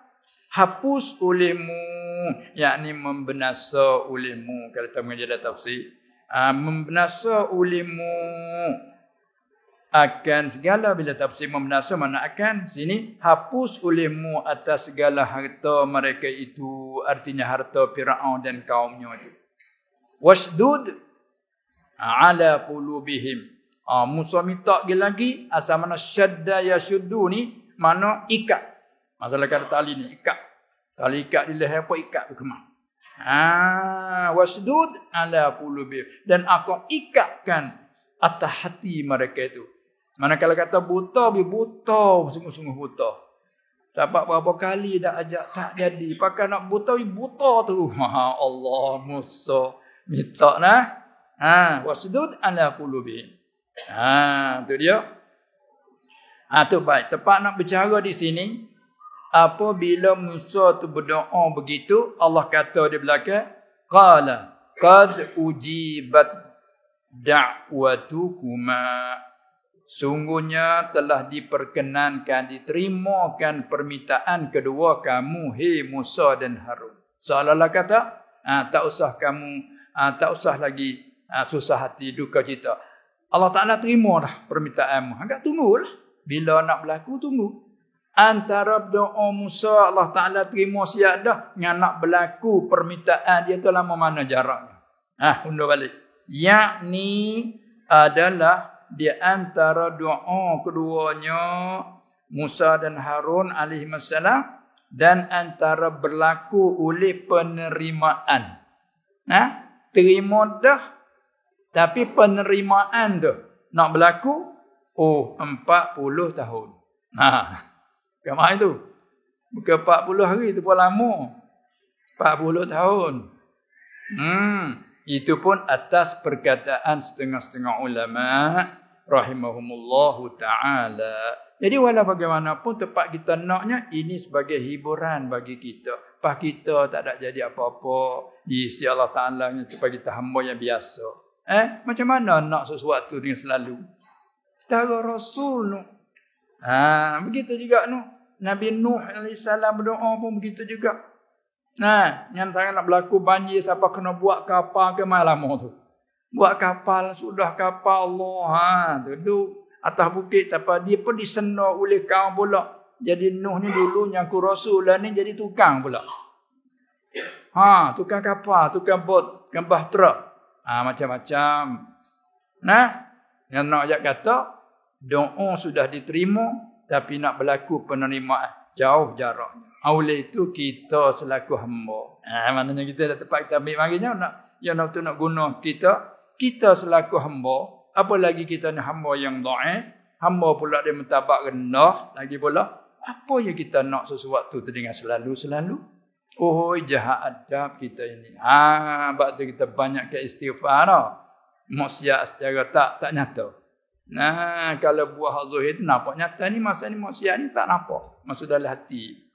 hapus olehmu, yakni membinasa olehmu. Kalau kita mengaji dalam tafsir, membinasa olehmu akan segala, bila tafsir membinasa mana akan, sini hapus olehmu atas segala harta mereka itu, artinya harta Fir'aun dan kaumnya itu. Wasdud ala qulubihim. Musa minta lagi asal mana syadda yashuddu ni mana ikat. Masalah kata tali ni ikat. Tali ikat di leher apa ikat ke kemah. Wasdud ala qulubihim, dan aku ikatkan atas hati mereka itu. Manakala kata buta, sungguh-sungguh buta. Dapat berapa kali dah ajak tak jadi. Pakai nak buta, buta tu. Allah Musa minta nah. Wasdud ala qulubihim. Tu dia. Tu baik. Tepat nak bercara di sini. Apabila Musa tu berdoa begitu, Allah kata di belakang, qala qad ujibat da'watukuma. Sungguhnya telah diperkenankan, diterimakan permintaan kedua kamu, hei Musa dan Harun. Seolah-olah kata, tak usah kamu, tak usah lagi susah hati, duka cita. Allah Ta'ala terima dah permintaanmu. Agak tunggulah. Bila nak berlaku, tunggu. Antara doa Musa, Allah Ta'ala terima siap dah. Yang nak berlaku permintaan dia tu lama mana jaraknya. Undur balik. Yakni adalah di antara doa keduanya Musa dan Harun alaihissalam, dan antara berlaku oleh penerimaan. Terima dah, tapi penerimaan tu nak berlaku 40 tahun. Kemana itu? Bukan 40 hari tu pun lama. 40 tahun. Itu pun atas perkataan setengah-setengah ulama rahimahumullahu ta'ala. Jadi walau bagaimanapun tempat kita naknya, ini sebagai hiburan bagi kita. Pak kita tak ada jadi apa-apa. Diisi Allah Ta'ala supaya kita hamba yang biasa. Macam mana nak sesuatu dengan selalu? Cara Rasul nu. Begitu juga nu. Nabi Nuh AS berdoa pun begitu juga. Yang tangan nak berlaku banjir, siapa kena buat kapal ke malam tu. Buat kapal, sudah kapal Allah. Tu atas bukit, siapa dia pun disena oleh kaum pula. Jadi Nuh ni dulu nyaku Rasul lah ni jadi tukang pula. Tukang kapal, tukang bot, tukang bahtera. Macam-macam. Yang nak ajak kata, doa sudah diterima, tapi nak berlaku penerimaan jauh jaraknya. Oleh itu kita selaku hamba. Maknanya kita dah tepat kita ambil marinya nak guna kita selaku hamba. Apalagi kita ni hamba yang dhaif, hamba pula dia mentabak rendah lagi pula. Apa yang kita nak sesuatu tu dengan selalu-selalu? Jahat adab kita ini. Sebab tu kita banyak ke istighfar. Maksiat secara tak nyata. Kalau buah zahir tu nampak nyata ni, masa ni maksiat ni tak nampak. Masuk dalam hati.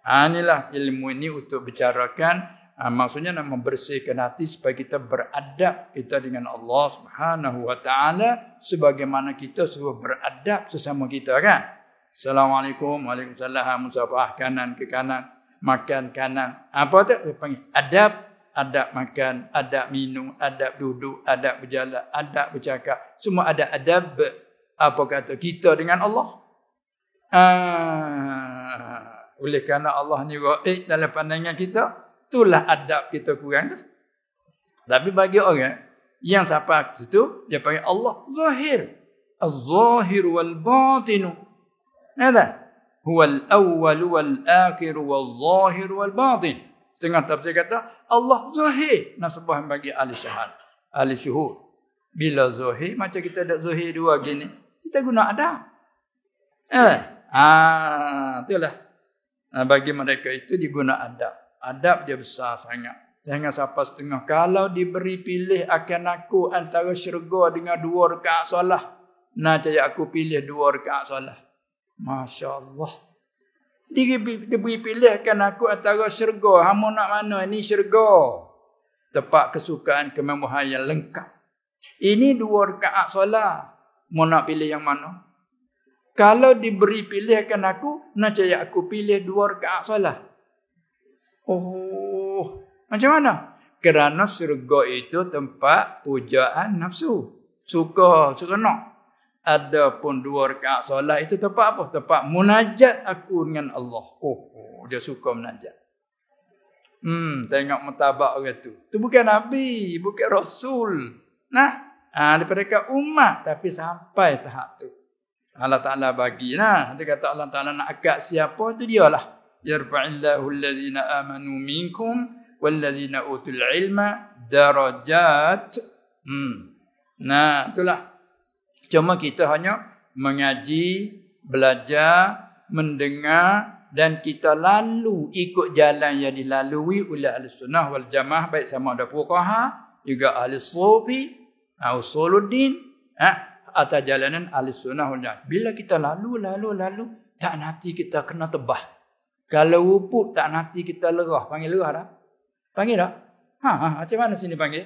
Inilah ilmu ini untuk bicarakan, maksudnya nak membersihkan hati supaya kita beradab kita dengan Allah Subhanahu wa taala sebagaimana kita suruh beradab sesama kita kan. Assalamualaikum, waalaikumsalam, musafah kanan ke kanan, makan kanan. Apa tu? Panggil adab makan, adab minum, adab duduk, adab berjalan, adab bercakap. Semua ada adab. Apa kata kita dengan Allah? Oleh kerana Allah ni raib dalam pandangan kita, itulah adab kita kurang tu. Tapi bagi orang yang sampai situ, dia panggil Allah zahir. Az-zahir wal batinu. Nada. huwal awwal wal akhir wal zahir wal batin. Setengah tafsir kata Allah zahir nasbah bagi ahli syahad, ahli syuhud. Bila zahir macam kita ada zahir dua gini, kita guna ada. Itulah. Bagi mereka itu diguna adab. Adab dia besar sangat. Jangan sampai setengah. Kalau diberi pilih akan aku antara syurga dengan 2 rakaat solat, nah cari aku pilih 2 rakaat solat. Masya Allah. Diberi pilih akan aku antara syurga. Hamu nak mana? Ini syurga. Tempat kesukaan kemewahan yang lengkap. Ini 2 rakaat solat. Mau nak pilih yang mana? Kalau diberi pilih akan aku, nak cari aku pilih 2 rakaat solat. Oh, macam mana? Kerana syurga itu tempat pujaan nafsu. Suka, seronok. Adapun 2 rakaat solat itu tempat apa? Tempat munajat aku dengan Allah. Oh, dia suka munajat. Tengok mutabak orang tu. Tu bukan Nabi, bukan Rasul. Daripada kat umat. Tapi sampai tahap tu. Allah Ta'ala bagi. Dia kata Allah Ta'ala nak akad siapa tu dialah. Yarfa'illahu allazina amanu minkum wallazina utul ilma darajat. Itulah. Cuma kita hanya mengaji, belajar, mendengar dan kita lalu ikut jalan yang dilalui oleh ahli sunnah wal jamaah, baik sama ada fuqaha, juga ahli sufi, usuluddin, atau jalanan ahli sunnah wal jamaah. Bila kita lalu, tak nanti kita kena tebah. Kalau uput tak nanti kita lerah. Panggil lerah dah? Panggil tak? Macam mana sini panggil?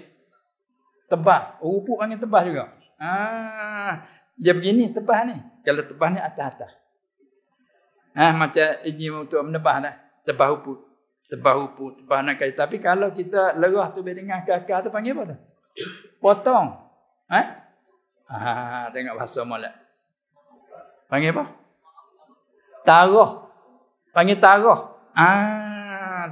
Tebas. Uput panggil tebas juga. Dia begini tebas ni. Kalau tebas ni atas-atas. Macam ini untuk menebas dah. Tebas uput. Tebas nak kaya. Tapi kalau kita lerah tu dengan kakak tu panggil apa tu? Potong. Tengok bahasa molek. Panggil apa? Taruh. Panggil taruh.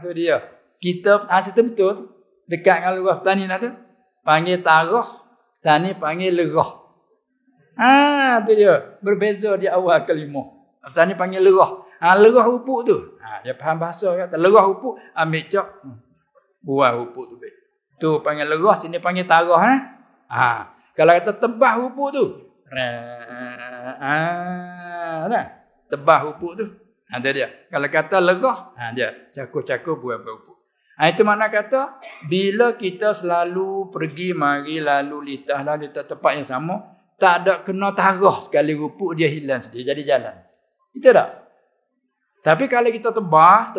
Tu dia. Kita situ betul. Dekat dengan lerah tani nak tu. Panggil taruh. Tani panggil lerah. Tu dia. Berbeza di awal kalimah. Tani panggil lerah. Lerah upuk tu. Dia faham bahasa kata. Lerah upuk. Ambil cak. Buang upuk tu. Tu panggil lerah. Sini panggil taruh. Kalau kata tebah upuk tu. Tebah upuk tu. Ada dia. Kalau kata lerah, dia cakur-cakur buah upuk. Itu makna kata bila kita selalu pergi mari lalu litah tempat yang sama, tak ada kena tarah sekali upuk dia hilang sendiri jadi jalan. Itu tak? Tapi kalau kita tebah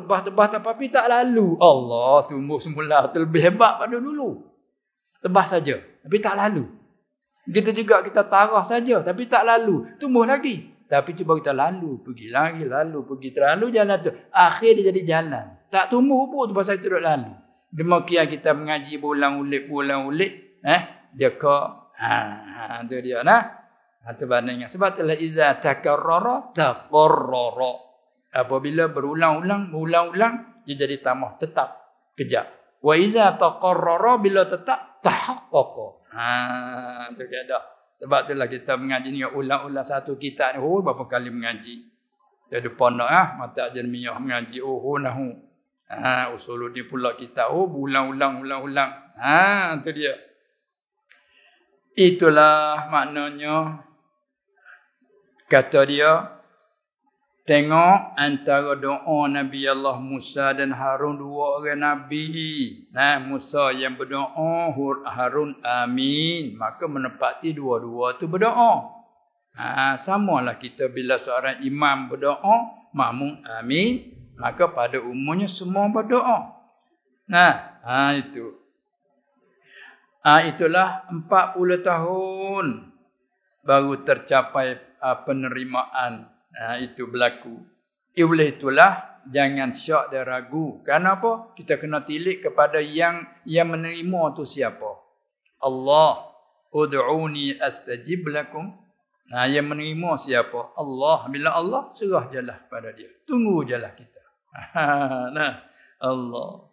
tapi tak lalu, Allah tumbuh semula tu lebih hebat pada dulu. Tebah saja tapi tak lalu. Kita juga kita tarah saja tapi tak lalu, tumbuh lagi. Tapi cuba kita lalu, pergi lagi, terlalu jalan tu. Akhir dia jadi jalan. Tak tumbuh upuk tu pasal teruk lalu. Demikian kita mengaji berulang-ulik. Dia kok. Tu dia tu bandingnya. Sebab itulah iza takarrara taqarrara. Apabila berulang-ulang, dia jadi tamah. Tetap. Kejap. Wa iza taqarrara bila tetap tahaqqaqa. Tu kata. Sebab itulah kita mengaji ni ulang-ulang satu kitab ni. Berapa kali mengaji. Dia ada pondok mata ajamiyah mengaji. Nahu. Usuluddin pula kitab. Ulang-ulang. Itu dia. Itulah maknanya. Kata dia. Tengok antara doa Nabi Allah Musa dan Harun, 2 orang Nabi. Musa yang berdoa, Harun amin. Maka menepati dua-dua tu berdoa. Samalah kita bila seorang imam berdoa, makmum amin. Maka pada umumnya semua berdoa. Itu. Itulah 40 tahun baru tercapai penerimaan. Itu berlaku. Oleh itulah jangan syak dan ragu. Kenapa? Kita kena tilik kepada yang menerima tu siapa? Allah. Ud'uni astajib lakum. Yang menerima siapa? Allah. Bila Allah, serah jelah pada dia. Tunggu jelah kita. Allah.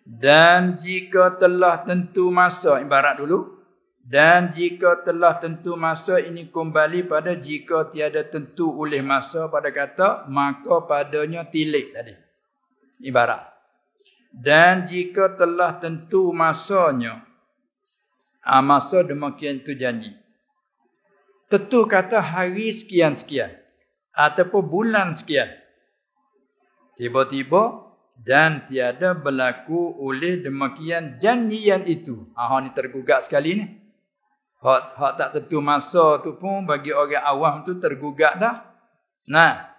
Dan jika telah tentu masa, ibarat dulu, Dan jika telah tentu masa ini kembali pada jika tiada tentu oleh masa pada kata maka padanya tilik tadi. Ibarat. Dan jika telah tentu masanya, masa demikian itu janji. Tentu kata hari sekian-sekian ataupun bulan sekian. Tiba-tiba dan tiada berlaku oleh demikian janjian itu. Ni tergugat sekali ni. Hak tak tentu masa tu pun bagi orang awam tu tergugat dah. Nah,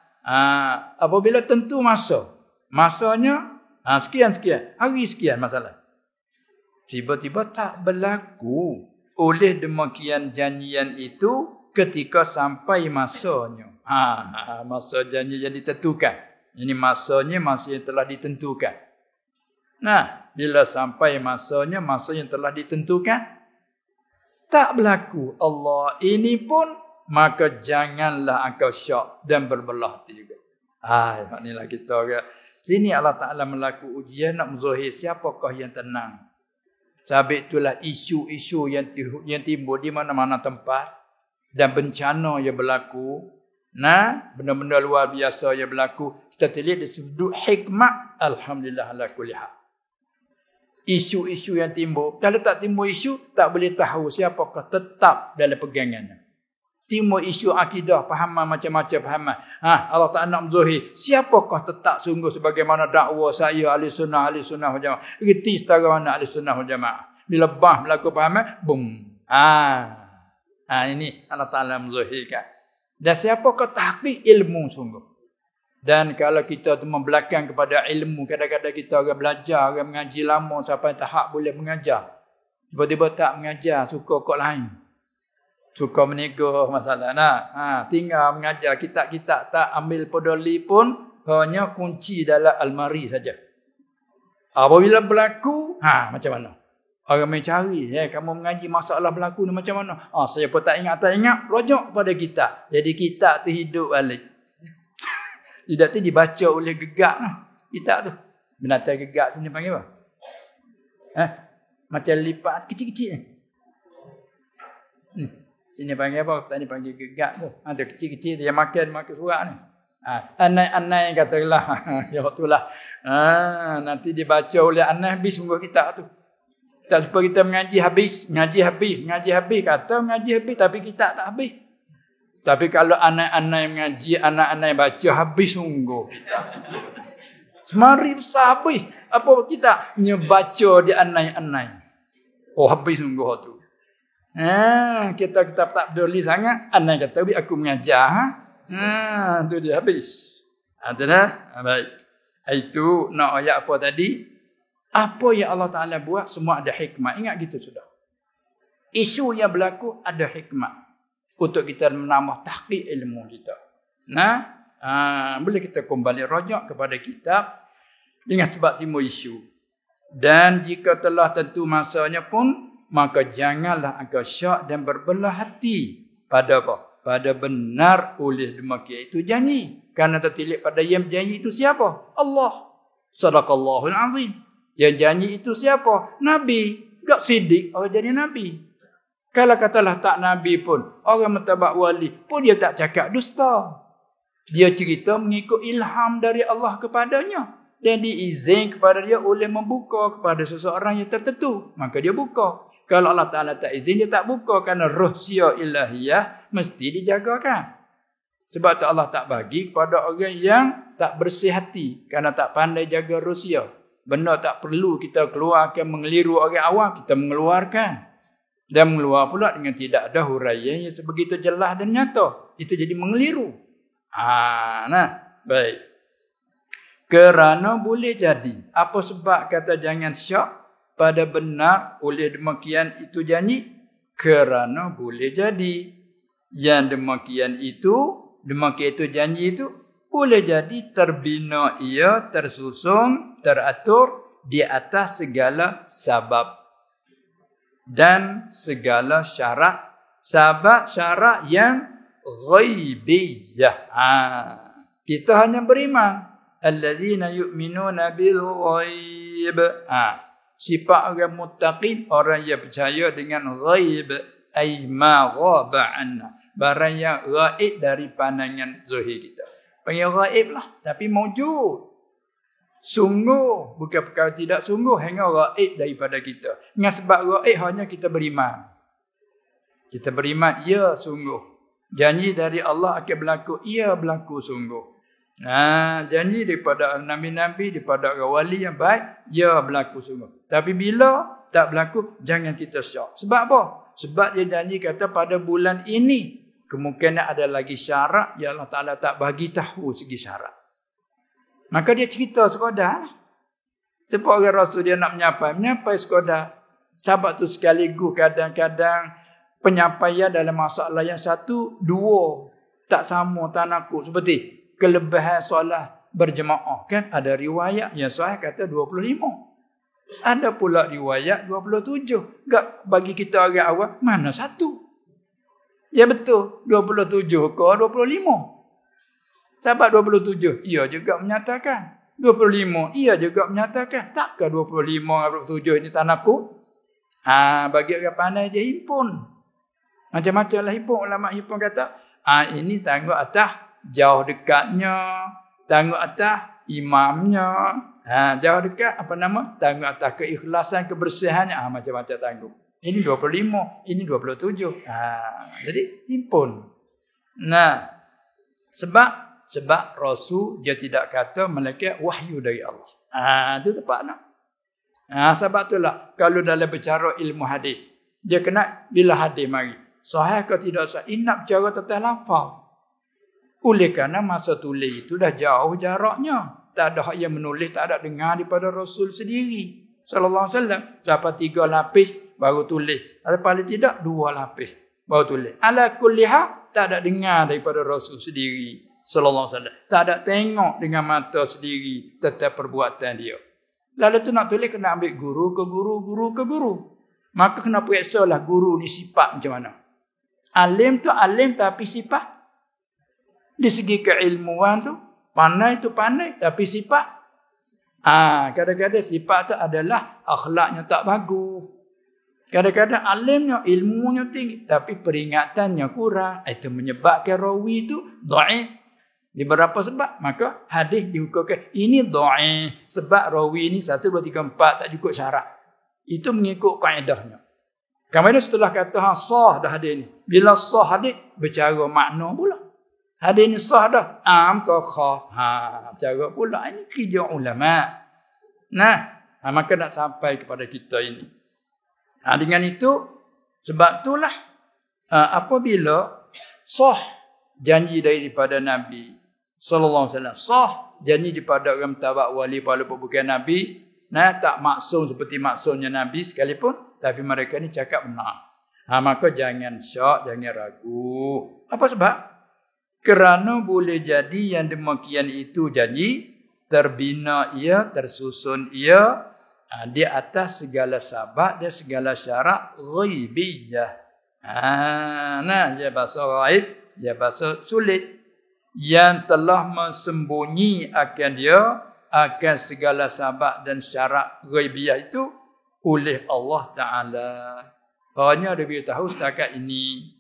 apabila tentu masanya sekian-sekian, hari sekian masalah. Tiba-tiba tak berlaku oleh demikian janjian itu ketika sampai masanya. Masa janji yang ditentukan. Ini masanya masa yang telah ditentukan. Nah, bila sampai masanya masa yang telah ditentukan, tak berlaku Allah ini pun, maka janganlah engkau syak dan berbelah hati juga. Inilah kita. Sini Allah Ta'ala melaku ujian nak menzahir siapakah yang tenang. Sebab itulah isu-isu yang timbul di mana-mana tempat dan bencana yang berlaku. Nah, benda-benda luar biasa yang berlaku. Kita lihat dari sudut hikmah. Alhamdulillah ala kulli hal. Isu-isu yang timbul. Kalau tak timbul isu, tak boleh tahu siapakah tetap dalam pegangannya. Timbul isu akidah, fahaman macam-macam fahaman. Allah Ta'ala nak menzahir. Siapakah tetap sungguh sebagaimana dakwah saya ahli sunnah wal jamaah. Reti setara mana ahli sunnah wal jamaah. Bila bah berlaku fahaman, boom. Ini Allah Ta'ala menzahirkan. Dan siapakah tahqiq ilmu sungguh. Dan kalau kita tu membelakang kepada ilmu, kadang-kadang kita orang belajar, orang mengaji lama sampai tahap boleh mengajar. Tiba-tiba tak mengajar, suka kok lain. Suka menego masalah. Tinggal mengajar, kitab-kitab tak ambil peduli pun, hanya kunci dalam almari saja. Apabila berlaku, macam mana? Orang mencari, kamu mengaji masalah berlaku ni macam mana? Saya pun tak ingat, rujuk pada kitab. Jadi kitab tu hidup balik. Tidak tu dibaca oleh gegak kitab tu. Binatang gegak sini panggil apa? Macam lipat kecil-kecil ni. Sini panggil apa? Tadi panggil gegak tu. Tu kecil-kecil dia makan surat ni. Anai-anai katalah. Ya itulah. Nanti dibaca oleh anai habis sungguh kitab tu. Tak supaya kita mengaji habis. Mengaji habis. Kata mengaji habis tapi kitab tak habis. Tapi kalau anak-anak mengaji, anak-anak baca, habis sungguh. Semari besar habis. Apa kita? Baca di anak-anak. Habis sungguh tu. Kita tak peduli sangat. Anak kata, aku mengajar. Tu dia habis. Itu dah. Baik. Itu nak ayat apa tadi? Apa yang Allah Ta'ala buat, semua ada hikmah. Ingat gitu sudah. Isu yang berlaku ada hikmah. Untuk kita menambah tahqiq ilmu kita. Boleh kita kembali rajak kepada kitab dengan sebab timbul isu. Dan jika telah tentu masanya pun, maka janganlah engkau syak dan berbelah hati pada apa? Pada benar oleh demikian itu janji. Karena tertilik pada yang janji itu siapa? Allah. Sadaqallahul azim. Yang janji itu siapa? Nabi. Tak sidik orang jadi Nabi. Kalau katalah tak Nabi pun, orang mentabak wali pun dia tak cakap dusta. Dia cerita mengikut ilham dari Allah kepadanya. Dan diizin kepada dia oleh membuka kepada seseorang yang tertentu. Maka dia buka. Kalau Allah Ta'ala tak izin, dia tak buka. Kerana rahsia ilahiyah mesti dijagakan. Sebab tu Allah tak bagi kepada orang yang tak bersih hati. Kerana tak pandai jaga rahsia. Benda tak perlu kita keluarkan mengeliru orang awam, kita mengeluarkan. Dan mengeluar pula dengan tidak ada huraian yang sebegitu jelas dan nyata. Itu jadi mengeliru. Baik. Kerana boleh jadi. Apa sebab kata jangan syak pada benar oleh demikian itu janji? Kerana boleh jadi. Yang demikian itu janji itu boleh jadi terbina ia, tersusun, teratur di atas segala sabab. Dan segala syarat yang ghaibiyah. Kita hanya beriman. Allazina yu'minuna bil ghaib. Sifat orang muttaqin, orang yang percaya dengan ghaib, ay ma ghaba anna. Barang yang ghaib dari pandangan zahir kita. Panggil ghaib lah, tapi mawjud. Sungguh, bukan perkara tidak sungguh, hanya ghaib daripada kita. Dengan sebab ghaib hanya kita beriman. Kita beriman, ya sungguh. Janji dari Allah akan berlaku, ya berlaku sungguh. Janji daripada nabi-nabi, daripada orang wali yang baik, ya berlaku sungguh. Tapi bila tak berlaku, jangan kita syak. Sebab apa? Sebab dia janji kata pada bulan ini, kemungkinan ada lagi syarat yang Allah Ta'ala tak bagi tahu segi syarat. Maka dia cerita sekadar. Sebab orang Rasul dia nak menyapai sekadar. Sahabat tu sekaligus kadang-kadang penyampaian dalam masalah yang satu, dua. Tak sama, tak nakut. Seperti kelebihan solat berjemaah. Kan ada riwayat yang sahih kata 25. Ada pula riwayat 27. Tak bagi kita orang awam, mana satu? Ya betul, 27 ke 25. Sahabat 27, ia juga menyatakan. 25, ia juga menyatakan. Takkah 25, 27 ini tak nakut? Bagi orang pandai dia himpun. Macam-macam lah himpun. Ulama himpun kata, ini tangguh atas jauh dekatnya, tangguh atas imamnya. Jauh dekat, tangguh atas keikhlasan, kebersihannya. Macam-macam tangguh. Ini 25, ini 27. Jadi himpun. Sebab Rasul dia tidak kata malaikat wahyu dari Allah. Itu tepat nak. Sebab itulah kalau dalam bicara ilmu hadis, dia kena bila hadis mari. Sahih ke tidak sahih, nak bicara tentang lafaz. Oleh kerana masa tulis itu dah jauh jaraknya. Tak ada yang menulis, tak ada dengar daripada Rasul sendiri. Sallallahu alaihi wasallam. Sampai 3 lapis baru tulis. Atau paling tidak 2 lapis baru tulis. Ala kulliha tak ada dengar daripada Rasul sendiri. Sallallahu alaihi wasallam. Tak ada tengok dengan mata sendiri tentang perbuatan dia. Lalu tu nak tulis kena ambil guru ke guru. Maka kena periksa lah guru ni sifat macam mana. Alim tu alim tapi sifat. Di segi keilmuan tu pandai tu pandai tapi sifat. Kadang-kadang sifat tu adalah akhlaknya tak bagus. Kadang-kadang alimnya, ilmunya tinggi tapi peringatannya kurang. Itu menyebabkan rawi tu dhaif. Di beberapa sebab maka hadis dihukumkan ini dhaif sebab rawi ni 1 2 3 4 tak cukup syarat. Itu mengikut kaedahnya. Kemudian setelah kata sah dah hadis ni. Bila sah hadis bercara makna pula. Hadis ni sah dah. Am ke khas. Bercara pula. Ini kerja ulama. Maka nak sampai kepada kita ini. Dengan itu, sebab itulah apabila sah janji daripada Nabi sallallahu alaihi wasallam, sah janji daripada orang tabak wali walaupun bukan Nabi, tak maksum seperti maksumnya Nabi sekalipun, tapi mereka ni cakap benar. Maka jangan syak, jangan ragu. Apa sebab? Kerana boleh jadi yang demikian itu janji terbina ia, tersusun ia di atas segala sabab dan segala syarat ghaibiyah. Dia bahasa ghaib, dia bahasa sulit. Yang telah mensembunyi akan dia, akan segala sabab dan syarat ghaibiyah itu oleh Allah Ta'ala. Hanya dia beritahu setakat ini.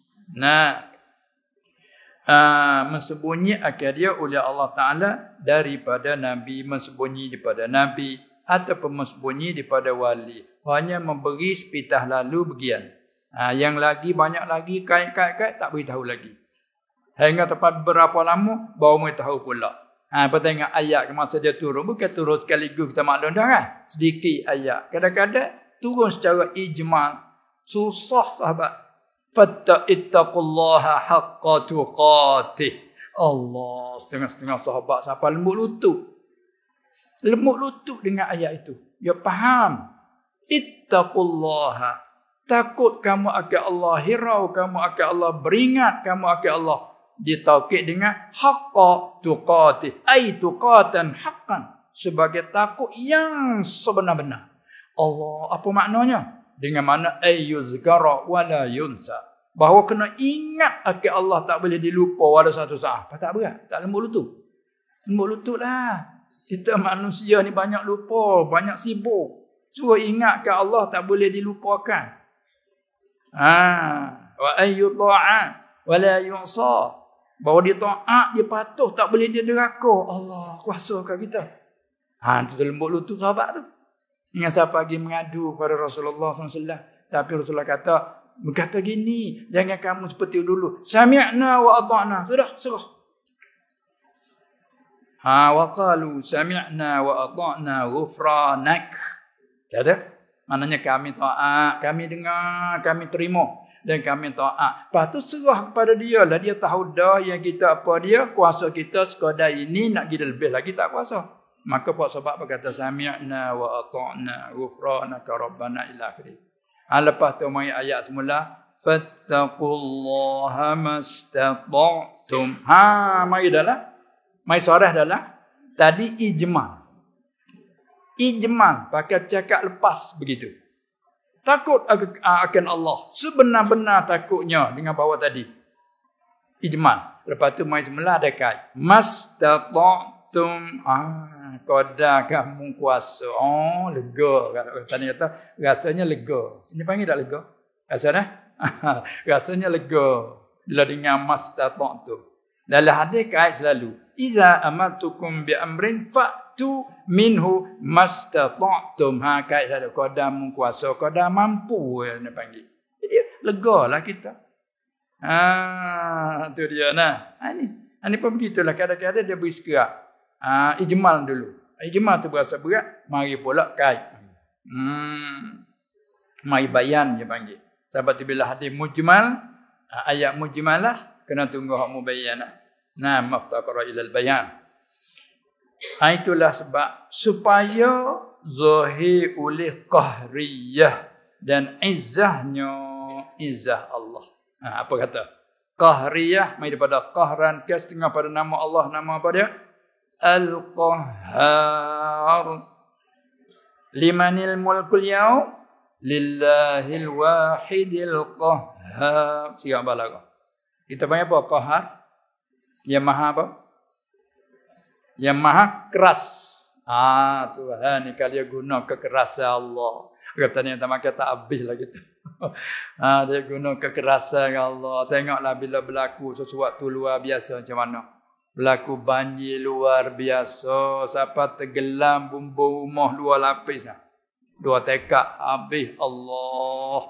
Mensembunyi akan dia oleh Allah Ta'ala daripada Nabi, mensembunyi daripada Nabi ataupun mensembunyi daripada wali. Hanya memberi sepitah lalu bagian. Yang lagi banyak lagi kait-kait tak beritahu lagi. Hingga tempat berapa lama baru beritahu pula. Tengok ayat masa dia turun, bukan turun sekaligus kita maklum dah kan. Sedikit ayat. Kadang-kadang turun secara ijmal. Susah sahabat. Fattaqullaha haqqa tuqatih. Allah, setengah-setengah sahabat sampai lembut lutut. Lembut lutut dengan ayat itu. Dia faham. Ittaqullaha. Takut kamu akan Allah, hirau kamu akan Allah, beringat kamu akan Allah. Ditaukid dengan haqqa tuqatih. Ai tuqatan haqqan. Sebagai takut yang sebenar-benar. Allah, apa maknanya? Dengan mana ayyuzkara wala yunsa. Bahawa kena ingat akan Allah, tak boleh dilupa pada satu saat. Apa tak berat? Tak lembut lutut. Lembut lutut lah. Kita manusia ni banyak lupa, banyak sibuk. Suruh ingatkan Allah tak boleh dilupakan. Wa ayyu ta'at wa la yu'sa. Bahawa dia taat, dia patuh, tak boleh dia deraka. Allah kuasakan kita. Itu lembut lutut sahabat tu. Ingat siapa lagi mengadu pada Rasulullah SAW. Tapi Rasulullah berkata gini, jangan kamu seperti dulu. Sami'na wa ata'na. Sudah, serah. Wa qalu sami'na wa ata'na ghufranak. Kata, maknanya kami taat, kami dengar, kami terima dan kami taat. Lepas tu serah kepada dia lah. Dia tahu dah yang kita apa dia, kuasa kita sekadar ini, nak gila lebih lagi tak kuasa. Maka Pak Sahabat berkata sami'na wa ata'na ghufranaka rabbana ila akhirih. Lepas tu mai ayat semula, fattaqullaha mastata'tum. Mai dalam, mai sorah dalam. Tadi ijmal. Ijmal pakai cakap lepas begitu. Takut akan Allah. Sebenar-benar takutnya dengan bawah tadi. Ijmal. Lepas tu mai semula ada kait. Mastata'tum. Qadar kamu kuasa. Lega. Tadi kata rasanya lega. Sini panggil tak lega? Rasanya? Rasanya lega. Bila dengar mastata'tum. Dalam hadis kait selalu. Iza amartukum bi amrin fa'tu minhu mastata'tum. Kait selalu. Qadar kuasa, qadar mampu yang panggil. Jadi legalah kita. Tu dia nah. Ini pun begitulah, kadang-kadang dia beri sekerak. Ijmal dulu. Ijmal tu berasa berat, mari pula kait. Mari bayan dia panggil. Sebab tu bila hadis mujmal, ayat mujmalah kena tunggu hak mubayyanah. Maftaqara ilal bayan. Itulah sebab supaya zahir oleh qahriyah dan izzahnya izzah Allah. Apa kata? Qahriyah mai daripada qahran ke setengah pada nama Allah, nama apa dia? Al-Qahhar. Limanil mulkul yaum lillahil wahidil qahhar. Siap balaghah. Kita panggil apa? Qahhar. Yang maha apa? Yang maha keras. Tuhan ni kalau dia guna kekerasan Allah. Katanya tak makan tak habis lah kita. Dia guna kekerasan Allah. Tengoklah bila berlaku sesuatu luar biasa macam mana. Berlaku banjir luar biasa. Siapa tenggelam bumbung rumah 2 lapis. 2 tekak habis Allah.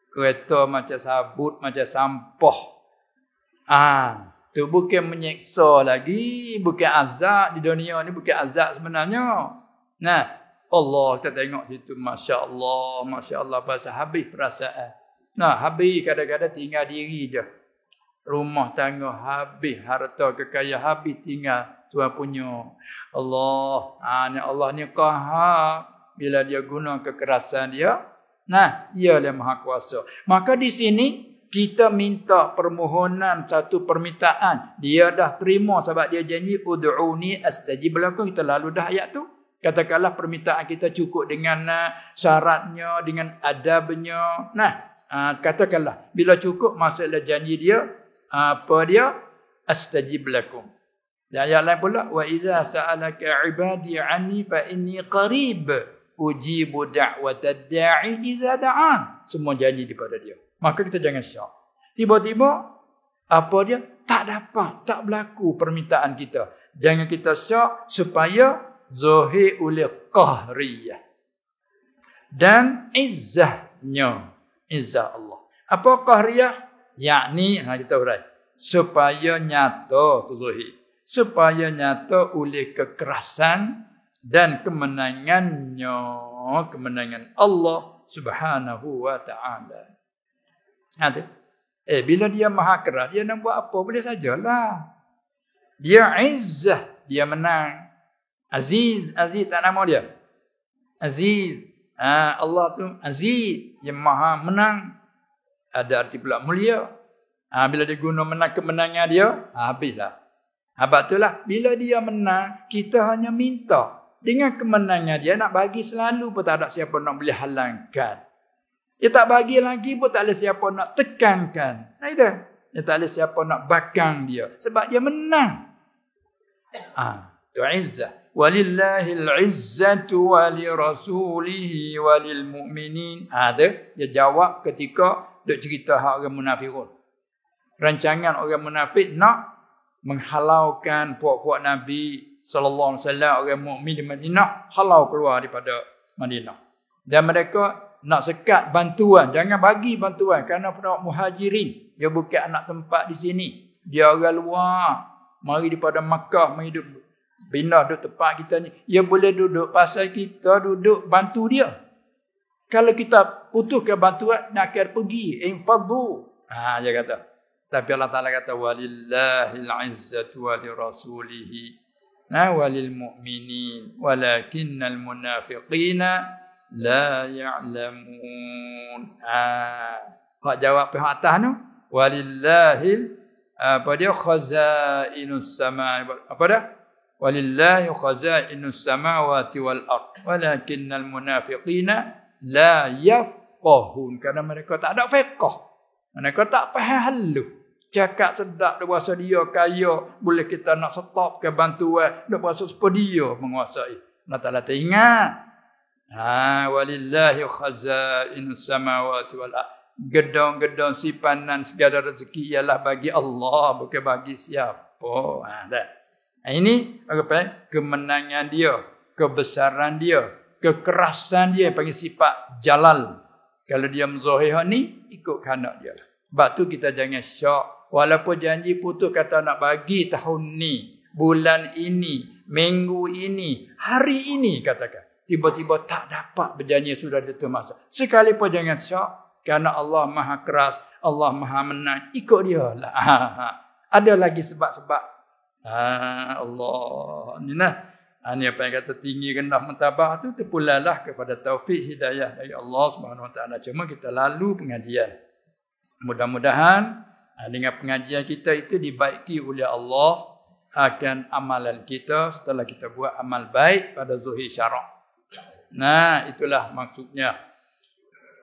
Kereta macam sabut, macam sampah. Tu bukan menyeksa lagi, bukan azab di dunia ni, bukan azab sebenarnya. Allah kita tengok situ, Masya Allah, pasal habis perasaan. Habis kadang-kadang tinggal diri je. Rumah tangga habis, harta kekayaan habis, tinggal Tuhan punya. Allah, Allah ni qahar. Bila dia guna kekerasan dia, dia yang maha kuasa. Maka di sini kita minta permohonan, satu permintaan. Dia dah terima sebab dia janji ud'uni astajib lakum. Kita lalu dah ayat tu. Katakanlah permintaan kita cukup dengan syaratnya, dengan adabnya. Katakanlah bila cukup maksudnya janji dia apa dia? Astajib lakum. Dan ayat lain pula wa iza sa'alaka 'ibadi 'anni fa inni qarib ujibu da'watad da'i iza da'an. Semua janji daripada dia. Maka kita jangan syak. Tiba-tiba apa dia? Tak dapat, tak berlaku permintaan kita. Jangan kita syak supaya zahir oleh qahriyah. Dan izzahnya, izzah Allah. Apa qahriyah? Yakni kita urai. Supaya nyata tu zahir. Supaya nyata oleh kekerasan dan kemenangannya, kemenangan Allah Subhanahu wa ta'ala. Bila dia maha keras, dia nak buat apa boleh sajalah. Dia izzah, dia menang. Aziz tak nama dia. Aziz. Allah tu Aziz, yang maha menang. Ada arti pula mulia. Bila dia guna menang kemenangan dia, habislah. Sebab itulah bila dia menang, kita hanya minta. Dengan kemenangan dia nak bagi selalu pun tak ada siapa nak boleh halangkan. Dia tak bagi lagi pun tak ada siapa nak tekankan. Itu. Dia tak ada siapa nak bakang dia. Sebab dia menang. Tu izzah. walillahil izzatu walirasulihi walil mu'minin. Ada dia jawab ketika duk cerita hak orang munafiqun. Rancangan orang munafik nak menghalaukan puak-puak Nabi sallallahu alaihi wasallam, orang mukmin di Madinah, halau keluar daripada Madinah. Dan mereka nak sekat bantuan, jangan bagi bantuan kerana penduduk muhajirin, dia bukan anak tempat di sini. Dia orang luar, mari daripada Makkah, mari duduk pindah duduk tempat kita ni. Dia boleh duduk pasal kita duduk bantu dia. Kalau kita putuskan bantuan, nak akan pergi. Infadhu. Dia kata. Tapi Allah Ta'ala kata, walillahil izzatu walirasulihi walil mu'minin walakinnal munafiqina la ya'lamun. Hak jawab pihak atas tu, walillahil khazainus sama. Apa dah? Walillahi khazainus samawati wal ard walakinnal munafiqina la yafqahun. Kerana mereka tak ada fiqh. Mereka tak faham halu. Cakap sedap dia berasa dia kaya, boleh kita nak stop ke bantuan, dia berasa supaya dia menguasai. Allah Ta'ala ingat. Walillahi khazainus samawati wal ard. Gedong-gedong simpanan segala rezeki ialah bagi Allah, bukan bagi siapa. Ini apa? Kemenangan dia, kebesaran dia, kekerasan dia yang panggil sifat jalal. Kalau dia menzahir ni, ikut kehendak dia. Sebab tu kita jangan syak. Walaupun janji putus kata nak bagi tahun ni, bulan ini, minggu ini, hari ini katakan. Tiba-tiba tak dapat berjanji sudah tentu masa. Sekalipun jangan syak. Kerana Allah maha keras, Allah maha menang. Ikut dia lah. Ada lagi sebab-sebab. Allah. Ini apa yang kata tinggi rendah mentabah tu terpulalah kepada taufik hidayah dari Allah Subhanahu Wa Taala. Cuma kita lalu pengajian. Mudah-mudahan dengan pengajian kita itu dibaiki oleh Allah akan amalan kita setelah kita buat amal baik pada zuhir syarak. Itulah maksudnya.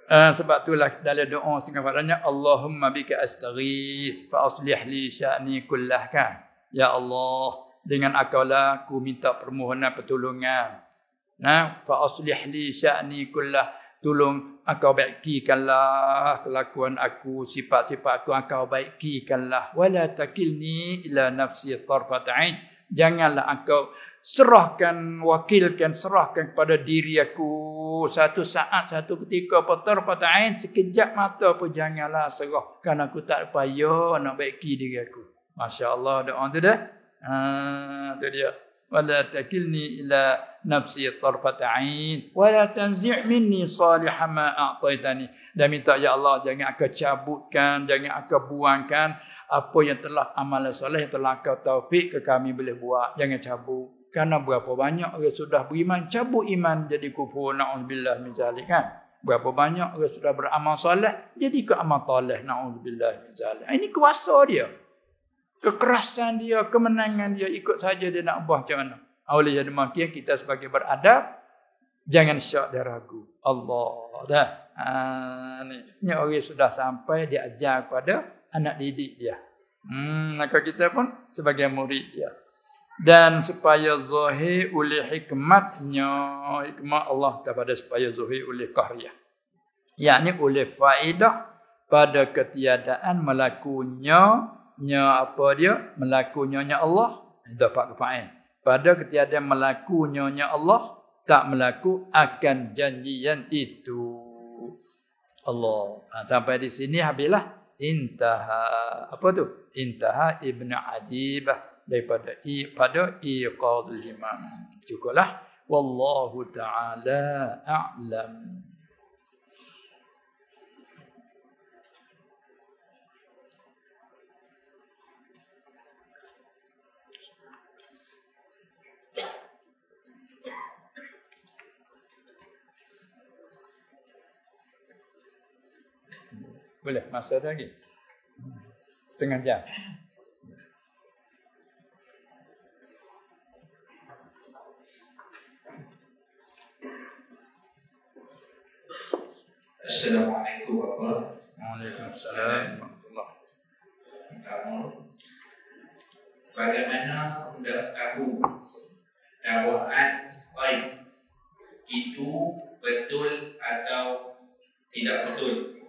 Sebab itulah dalam doa setengah padanya, Allahumma bika astaghis fa aslih li sya'ni kullah kan. Ya Allah, dengan akaulah aku minta permohonan pertolongan. Fa aslih li sya'ni kullah, tolong akau baikikanlah kelakuan aku, sifat-sifat aku akau baikikanlah. Wala takilni ila nafsi tarfat ain. Janganlah engkau serahkan, wakilkan, serahkan kepada diri aku satu saat, satu ketika, tarfat ain, sekejap mata pun janganlah serah. Kerana aku tak payah nak baiki diri aku. Masya Allah, doa tu dah. Tu dia. Wala takilni ila nafsi tarfat ain wala tanzi' minni salihah ma a'taitani. Dan minta ya Allah jangan aku cabutkan, jangan aku buangkan apa yang telah amalan soleh yang telah Kau taufik ke kami boleh buat. Jangan cabut. Kerana berapa banyak orang sudah beriman cabut iman jadi kufur, na'udzubillah min zalik kan. Berapa banyak orang sudah beramal soleh jadi ke amal soleh, na'udzubillah min zalik. Ini kuasa dia. Kekerasan dia, kemenangan dia, ikut saja dia nak buat macam mana. Oleh jadi makin kita sebagai beradab, jangan syak dan ragu. Allah dah. Ni orang sudah sampai dia ajar kepada anak didik dia. Maka kita pun sebagai murid dia. Dan supaya zahir oleh hikmatnya, hikmat Allah kepada supaya zahir oleh qahriyah. Yakni oleh faedah pada ketiadaan melakunya apa dia? Melakunya Allah dapat kefaedah. Pada ketiadaan melakunya Allah, tak melaku akan janjian itu. Allah. Sampai di sini habislah intaha. Apa tu? Intaha Ibn Ajibah daripada pada Iqadul Himam. Cukuplah. Wallahu ta'ala a'lam. Boleh, masa ada lagi? Setengah jam. Assalamualaikum warahmatullahi wabarakatuh. Waalaikumsalam warahmatullahi wabarakatuh. Bagaimana hendak tahu dakwaan ghaib itu betul atau tidak betul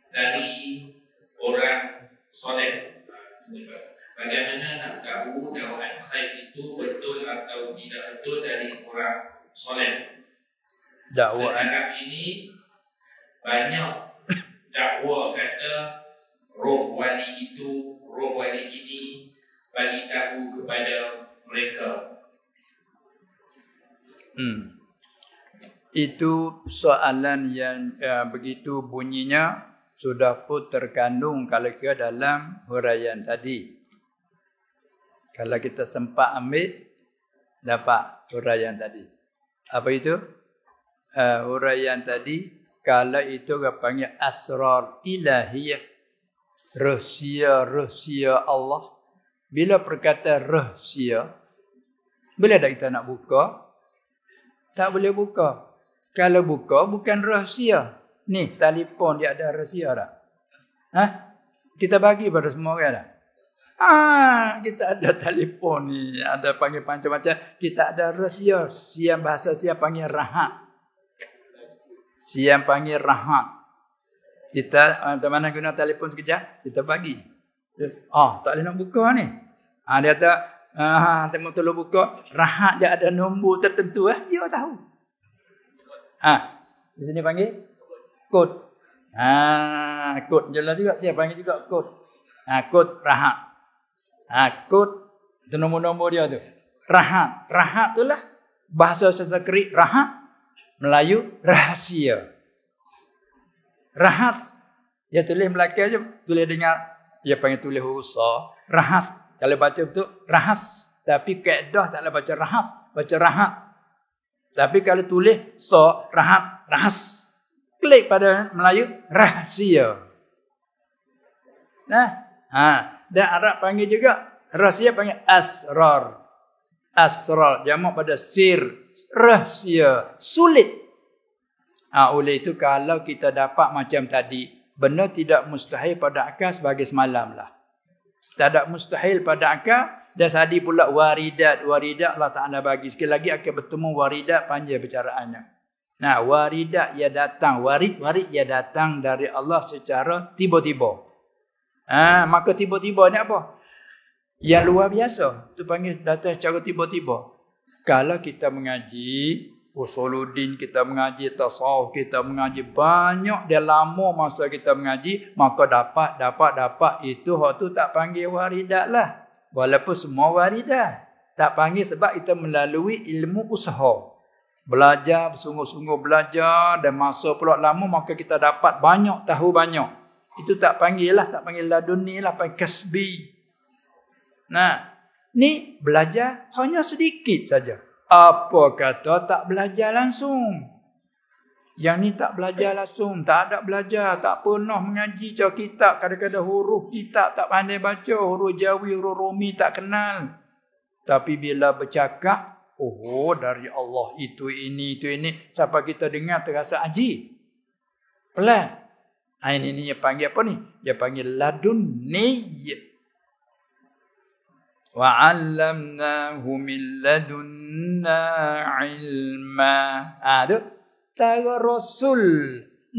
dari orang soleh. Bagaimana nak tahu dakwaan ghaib itu betul atau tidak betul dari orang soleh? Dakwaan Sekarang ini banyak dakwa kata roh wali itu, roh wali ini bagi tahu kepada mereka. Itu soalan yang begitu bunyinya sudah pun terkandung kalau ke dalam huraian tadi. Kalau kita sempat ambil, dapat huraian tadi. Apa itu? Huraian tadi, kalau itu kita panggil asrar ilahiyah. Rahsia Allah. Bila perkata rahsia, bila dah kita nak buka, tak boleh buka. Kalau buka, bukan rahsia. Ni, telefon dia ada rahsia tak? Kita bagi pada semua orang tak? Kita ada telefon ni, ada panggil macam-macam. Kita ada rahsia. Siang bahasa siang panggil rahat. Siang panggil rahat. Kita, mana guna telefon sekejap, kita bagi. Tak boleh nak buka ni. Dia kata, tengok tolong buka. Rahat dia ada nombor tertentu. Dia tahu. Di sini panggil kod. Kod jelas juga. Saya panggil juga kod. Kod rahat. Kod itu nombor-nombor dia tu. Rahat. Rahat tu lah bahasa Sanskrit rahat. Melayu rahsia. Rahat. Dia tulis Melaka je. Tulis dengar. Dia panggil tulis huruf sa. Rahas. Kalau baca betul rahas. Tapi kaedah tak boleh baca rahas. Baca rahat. Tapi kalau tulis sa, rahat, rahas. Klik pada Melayu rahsia. Dan Arab panggil juga rahsia panggil asrar. Asrar jamak pada sir, rahsia, sulit. Oleh itu kalau kita dapat macam tadi, benda tidak mustahil pada akal sebagai semalam lah. Tak mustahil pada akal. Dan tadi pula waridat. Waridat Allah Ta'ala bagi. Sekali lagi akan bertemu waridat panjang bicaraannya. Waridat ia datang. Warid ia datang dari Allah secara tiba-tiba. Maka tiba-tiba ni apa? Yang luar biasa. Itu panggil datang secara tiba-tiba. Kalau kita mengaji Usuluddin, kita mengaji tasawuf, kita mengaji banyak dia lama masa kita mengaji, maka dapat itu hak tu tak panggil waridat lah. Walaupun semua waridat tak panggil sebab kita melalui ilmu usaha. Belajar, bersungguh-sungguh belajar dan masa pula lama maka kita dapat banyak, tahu banyak. Itu tak panggil lah, tak panggil laduni lah, panggil kasbi. Ni belajar hanya sedikit saja. Apa kata tak belajar langsung? Yang ni tak belajar langsung, tak ada belajar, tak pernah mengaji cak kitab, kadang-kadang huruf kitab tak pandai baca, huruf Jawi, huruf Romi tak kenal. Tapi bila bercakap, dari Allah itu ini, sampai kita dengar terasa aji. Pelan. Ini dia panggil apa ni? Dia panggil ladunni. وَعَلَّمْنَاهُ مِنْ لَدُنَّا عِلْمًا. Tu tara Rasul.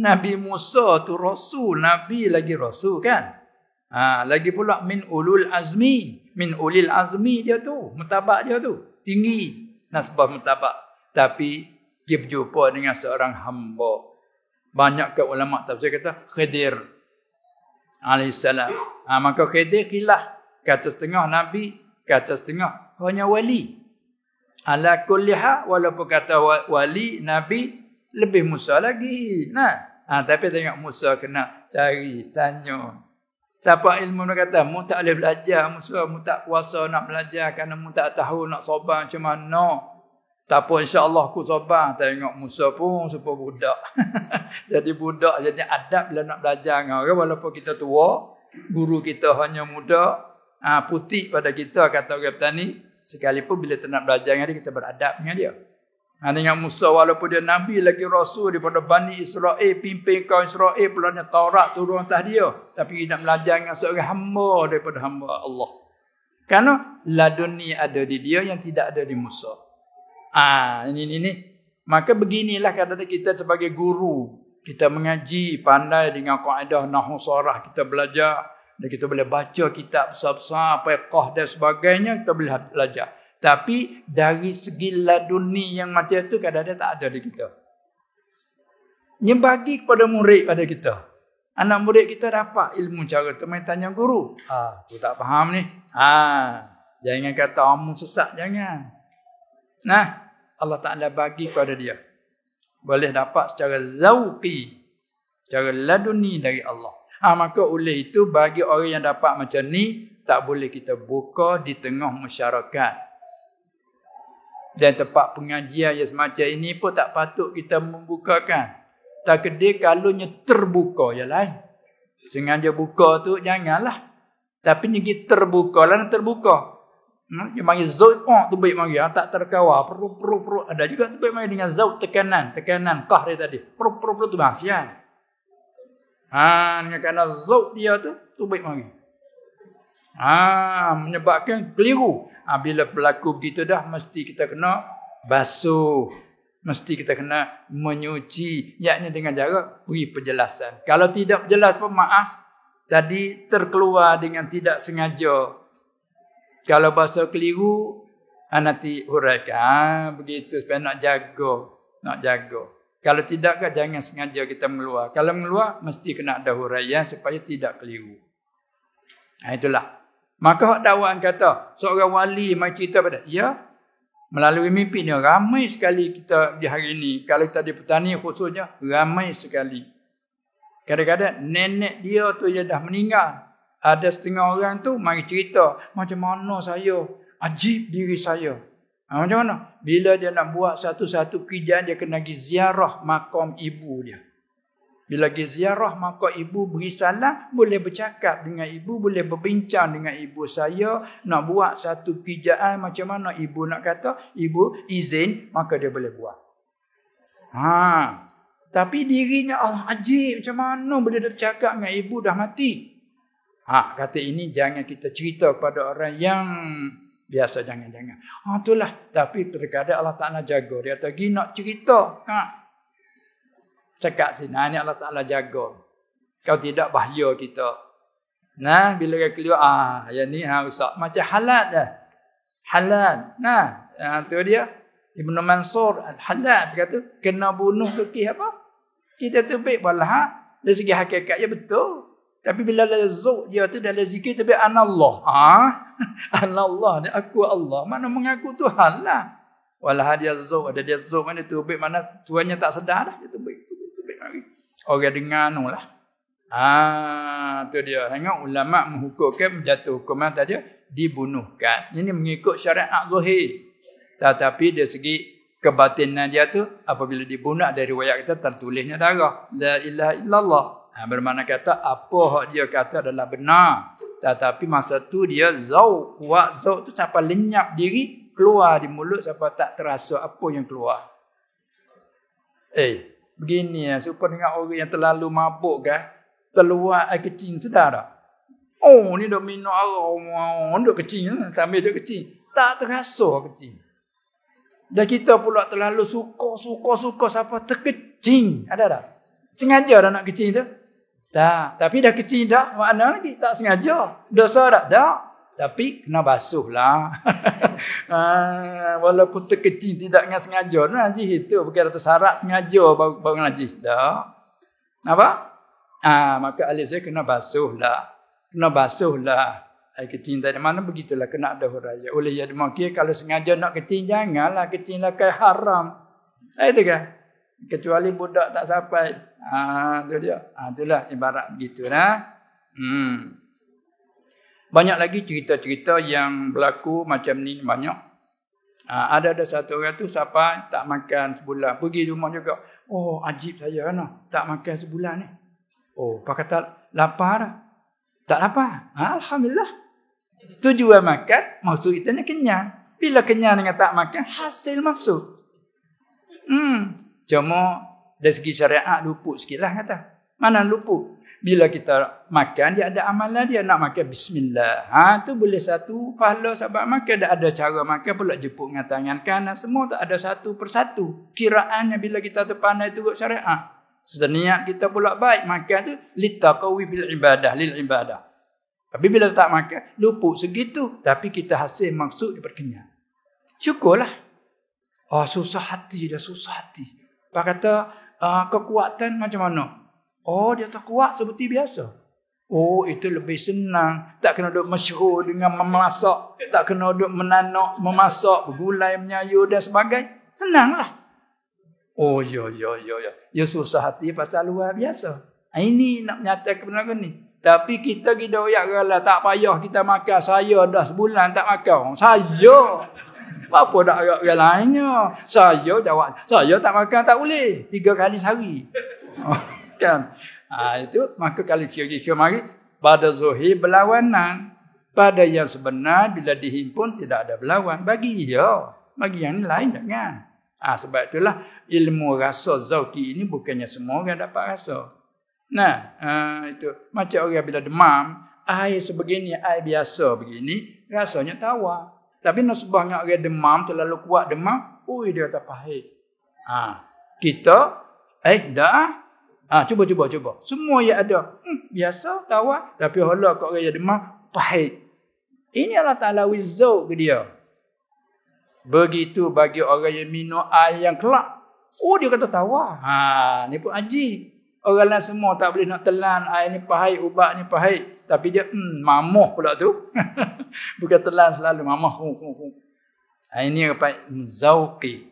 Nabi Musa tu Rasul. Nabi lagi Rasul kan? Lagi pula min ulul azmi. Min ulil azmi dia tu. Mutabak dia tu. Tinggi. Nasbah mutabak. Tapi dia berjumpa dengan seorang hamba. Banyak ke ulama tafsir kata Khidir alaihissalam. Maka Khidir khilaf. Kata setengah Nabi, kata setengah hanya wali. Ala kulliha, walaupun kata wali, Nabi, lebih Musa lagi. Tapi tengok Musa kena cari, tanya. Siapa ilmu dia kata, mu tak boleh belajar Musa, mu tak kuasa nak belajar kerana mu tak tahu nak sabar macam mana. Tak apa, insyaAllah aku sabar. Tengok Musa pun super budak. Jadi budak, jadi adab bila nak belajar dengan orang. Walaupun kita tua, guru kita hanya muda, putih pada kita, kata orang petani. Sekalipun bila kita nak belajar dengan dia, kita beradab dengan dia. Dengan Musa, walaupun dia Nabi lagi Rasul daripada Bani Israel, pimpin kaum Israel, pulangnya Taurat turun atas dia. Tapi dia nak belajar dengan seorang hamba daripada hamba Allah. Kerana laduni ada di dia yang tidak ada di Musa. Ini. Maka beginilah kadang-kadang kita sebagai guru. Kita mengaji, pandai dengan kaedah nahwu sarah, kita belajar. Dan kita boleh baca kitab besar-besar, fiqh dan sebagainya, kita boleh belajar. Tapi dari segi laduni yang macam itu kadang-kadang tak ada di kita. Yang bagi kepada murid pada kita. Anak murid kita dapat ilmu cara tu, main tanya guru. Tu tak faham ni. Jangan kata kamu sesat, jangan. Nah, Allah Ta'ala bagi kepada dia. Boleh dapat secara zauqi, secara laduni dari Allah. Maka oleh itu bagi orang yang dapat macam ni, tak boleh kita buka di tengah masyarakat. Dan tempat pengajian yang semacam ini pun tak patut kita membukakan. Tak kedai kalaunya terbuka yang lain. Sengaja buka tu janganlah. Tapi ni kita terbuka lah, terbuka. Dia panggil zaut tu baik mari, tak terkawal. Perlu. Ada juga tu baik mari dengan zaut tekanan qah dia tadi. Perlu tu bahasian. Dengan kerana zaut dia tu baik mari. Menyebabkan keliru. Bila berlaku begitu dah mesti kita kena basuh. Mesti kita kena menyuci. Yakni dengan cara beri penjelasan. Kalau tidak jelas pun maaf. Tadi terkeluar dengan tidak sengaja. Kalau bahasa keliru, nanti huraikan. Begitu supaya nak jaga. Kalau tidak, jangan sengaja kita mengeluar. Kalau mengeluar, mesti kena ada huraian supaya tidak keliru. Itulah. Maka dakwaan kata, seorang wali mai cerita pada ya, melalui mimpi ni ramai sekali kita di hari ini. Kalau kita di petani khususnya, ramai sekali. Kadang-kadang nenek dia tu dia dah meninggal. Ada setengah orang tu mari cerita, macam mana saya, ajib diri saya. Macam mana? Bila dia nak buat satu-satu kerjaan, dia kena pergi ziarah makam ibu dia. Bila pergi ziarah makam ibu, beri salam, boleh bercakap dengan ibu, boleh berbincang dengan ibu saya. Nak buat satu kerjaan macam mana ibu nak kata, ibu izin, maka dia boleh buat. Tapi dirinya Allah ajib, macam mana boleh dia bercakap dengan ibu dah mati. Kata ini jangan kita cerita kepada orang yang biasa, jangan. Itulah. Tapi terkadang Allah Ta'ala jaga. Dia kata, pergi nak cerita. Cakap sini. Ini Allah Ta'ala jaga. Kalau tidak, bahaya kita. Bila dia keluar, yang ni rusak. Macam halat dah. Halat. Tu dia. Ibn Mansur Al-Halat kata, kena bunuh tu apa? Kita tu baik balah. Dari segi hakikatnya betul. Tapi bila ada zuk dia tu dalam zikir tu anallah. Anallah ni aku Allah. Mana mengaku Tuhan lah. Walah dia zuk, ada dia zuk mana tu baik mana tuannya tak sedar dah. Itu baik mari. Orang dengar lah. Tu dia. Tengok ulama menghukumkan menjatuh hukuman tadi dibunuhkan. Ini mengikut syariat zahir. Tetapi dari segi kebatinan dia tu apabila dibunuh dari riwayat kita tertulisnya darah. La ilaha illallah. Bermakna kata apa hak dia kata adalah benar. Tetapi masa tu dia zauq. Kuat zauq tu sampai lenyap diri. Keluar di mulut sampai tak terasa apa yang keluar. Begini ya. Supaya dengan orang yang terlalu mabuk terluar air kecing. Sedar tak? Ni duk minum air. Duk kecing. Sambil duk kecing. Tak terasa kecing. Dan kita pula terlalu suka sampai terkecing. Ada tak? Sengaja dah nak kecing tu? Tak. Tapi dah kecing dah. Makna lagi? Tak sengaja. Dosa tak? Tak. Tapi kena basuh lah. Walaupun terkecing tidak dengan sengaja. Najis itu. Bukan ada syarat sengaja baru najis. Tak. Apa? Maka ahli saya kena basuh lah. Kena basuh lah. Air kecing tadi. Mana begitulah. Kena ada huraya. Oleh yang dimaksud kalau sengaja nak kecing, janganlah kecing lah kayak haram. Itu kan? Kecuali budak tak sampai. Itu dia. Itulah ibarat begitu lah. Banyak lagi cerita-cerita yang berlaku macam ni banyak. Ada satu orang tu sampai tak makan sebulan. Pergi rumah juga. Ajib saya kan. Tak makan sebulan ni. Pak kata lapar dah. Tak lapar. Alhamdulillah. Tujuan makan, maksud kita ni kenyang. Bila kenyang dengan tak makan, hasil maksud. Cuma dari segi syariat luput sikit lah kata. Mana luput? Bila kita makan, dia ada amalan dia nak makan bismillah. Tu boleh satu pahala sebab makan. Dah ada cara makan pula jepuk dengan tangan kanan. Semua tak ada satu persatu. Kiraannya bila kita terpandai turut syariat. Seniat kita pula baik. Makan tu litaqawi bil ibadah, lil ibadah. Tapi bila tak makan, luput segitu. Tapi kita hasil maksud dia berkenyang. Syukurlah. Susah hati dia, susah hati. Pak kata, kekuatan macam mana? Dia tak kuat seperti biasa. Itu lebih senang. Tak kena duduk masyhur dengan memasak. Tak kena duduk menanak, memasak, bergulai, menyayu dan sebagainya. Senanglah. Ya. Ya susah hati pasal luar biasa. Ini nak menyatakan kebenaran ni. Tapi kita oyak galah. Tak payah kita makan. Saya dah sebulan tak makan. Saya. Apa dak orang lainnya? Saya jawab. Saya tak makan tak boleh. 3 kali sehari. Kan? Itu maka kalau kira-kira mari pada zahir berlawanan, pada yang sebenar bila dihimpun tidak ada berlawan. Bagi yang lain jangan. Sebab itulah ilmu rasa zauqi ini bukannya semua orang dapat rasa. Itu macam orang bila demam, air sebegini, air biasa begini, rasanya tawar. Tapi nasbahnya orang demam terlalu kuat demam, dia tak pahit. Kita dah cuba. Semua yang ada. Biasa, tawar. Tapi Allah kat orang yang demam, pahit. Ini Allah Ta'ala wizau ke dia. Begitu bagi orang yang minum air yang kelak. Dia kata tawar. Ni pun haji. Orang lain semua tak boleh nak telan air ni pahit, ubat ni pahit. Tapi dia mamuh pula tu. Bukan telan selalu, mamuh. Ini apa? Zauqi.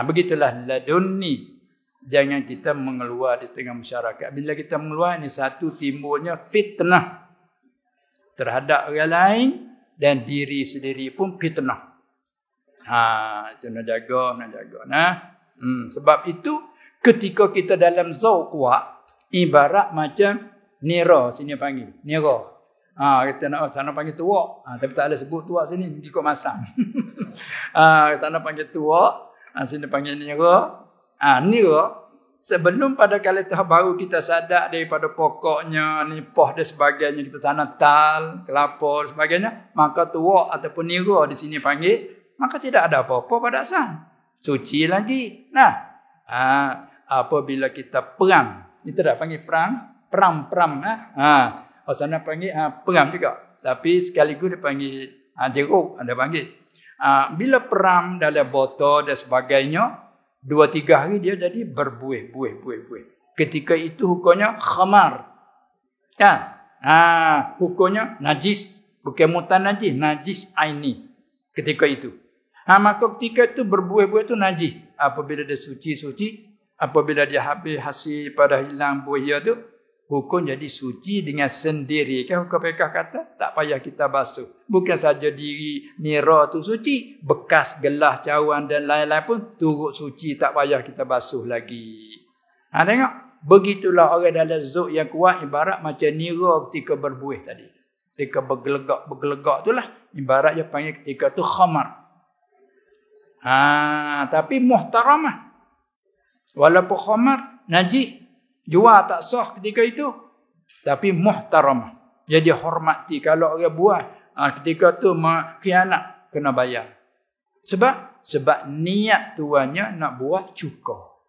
Begitulah ladunni. Jangan kita mengeluar di setengah masyarakat. Bila kita mengeluar, ini satu timbulnya fitnah terhadap orang lain dan diri sendiri pun fitnah. Itu nak jaga. Sebab itu ketika kita dalam zauq kuat, ibarat macam nira sini panggil. Nira. Kita nak sana panggil tuak. Tapi tak ada sebut tuak sini ikut masam. Kita nak panggil tuak, sini panggil nira. Nira sebelum pada kali tahap baru kita sadar daripada pokoknya nipah dan sebagainya, kita sana tal, kelapa dan sebagainya, maka tuak ataupun nira di sini panggil, maka tidak ada apa-apa pada asal. Suci lagi. Apabila kita perang, kita dah panggil peram. Sana panggil peram juga. Tapi sekaligus dia panggil jeruk, ada panggil. Bila peram dalam botol dan sebagainya, 2-3 hari dia jadi berbuih. Ketika itu hukumnya khamar. Kan? Hukumnya najis. Bukan mutan najis aini. Ketika itu. Maka ketika itu berbuih-buih itu najis. Apabila dia suci. Apabila dia habis hasil pada hilang buih itu, hukum jadi suci dengan sendiri. Kan hukum mereka kata, tak payah kita basuh. Bukan saja diri nira tu suci, bekas gelah, cawan dan lain-lain pun turut suci, tak payah kita basuh lagi. Tengok, begitulah orang dalam zuk yang kuat, ibarat macam nira ketika berbuih tadi. Ketika bergelegak itulah, ibarat dia panggil ketika tu khamar. Tapi muhtaramah. Walaupun khamar, najis, jual tak sah ketika itu. Tapi muhtaramah. Jadi hormati. Kalau orang buat ketika tu khianat, kena bayar. Sebab niat tuannya nak buat cuka.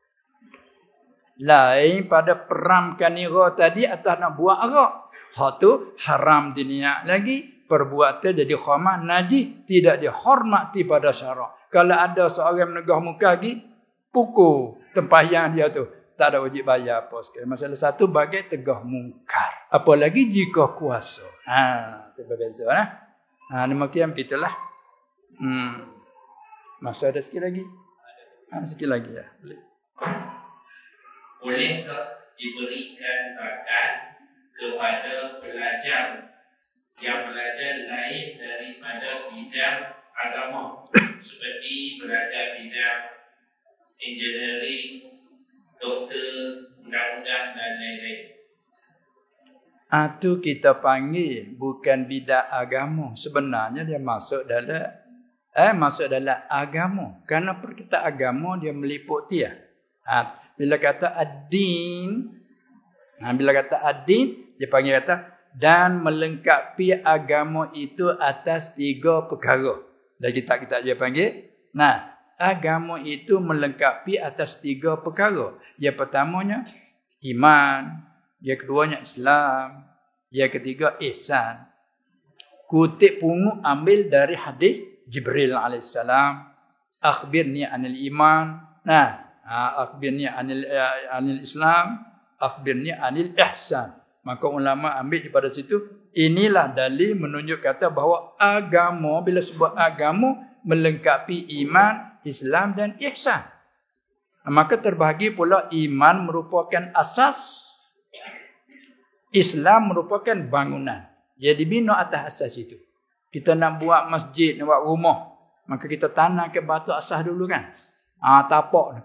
Lain pada peramkan nira tadi atas nak buat arak. Hak tu haram diniat lagi. Perbuatan jadi khamar najis, tidak dihormati pada syarak. Kalau ada seorang menegah muka lagi, pukul tempahyang dia tu. Tak ada wajib bayar apa sekali. Masalah satu bagai tegah mungkar. Apalagi jika kuasa. Itu berbeza. Demikian begitulah. Masa ada sikit lagi? Sikit lagi ya. Bolehkah diberikan zakat kepada pelajar yang belajar lain daripada bidang agama, seperti belajar bidang engineering, doktor, undang-undang dan lain-lain? Itu kita panggil bukan bidang agama. Sebenarnya dia masuk dalam agama. Kerana perkataan agama dia meliputi. Bila kata ad-din, Bila kata ad-din, dia panggil kata dan melengkapi agama itu atas 3 perkara. Dan kita dia panggil, agama itu melengkapi atas 3 perkara. Yang pertamanya iman, yang keduanya Islam, yang ketiga ihsan. Kutip pungu ambil dari hadis Jibril alaihissalam, akhbirni anil iman, akhbirni anil Islam, akhbirni anil ihsan. Maka ulama ambil daripada situ, inilah dalil menunjuk kata bahawa agama, bila sebut agama, melengkapi iman, Islam dan ihsan. Maka terbahagi pula iman merupakan asas, Islam merupakan bangunan. Jadi bina atas asas itu. Kita nak buat masjid, nak buat rumah, maka kita tanam ke batu asas dulu kan. Tapak.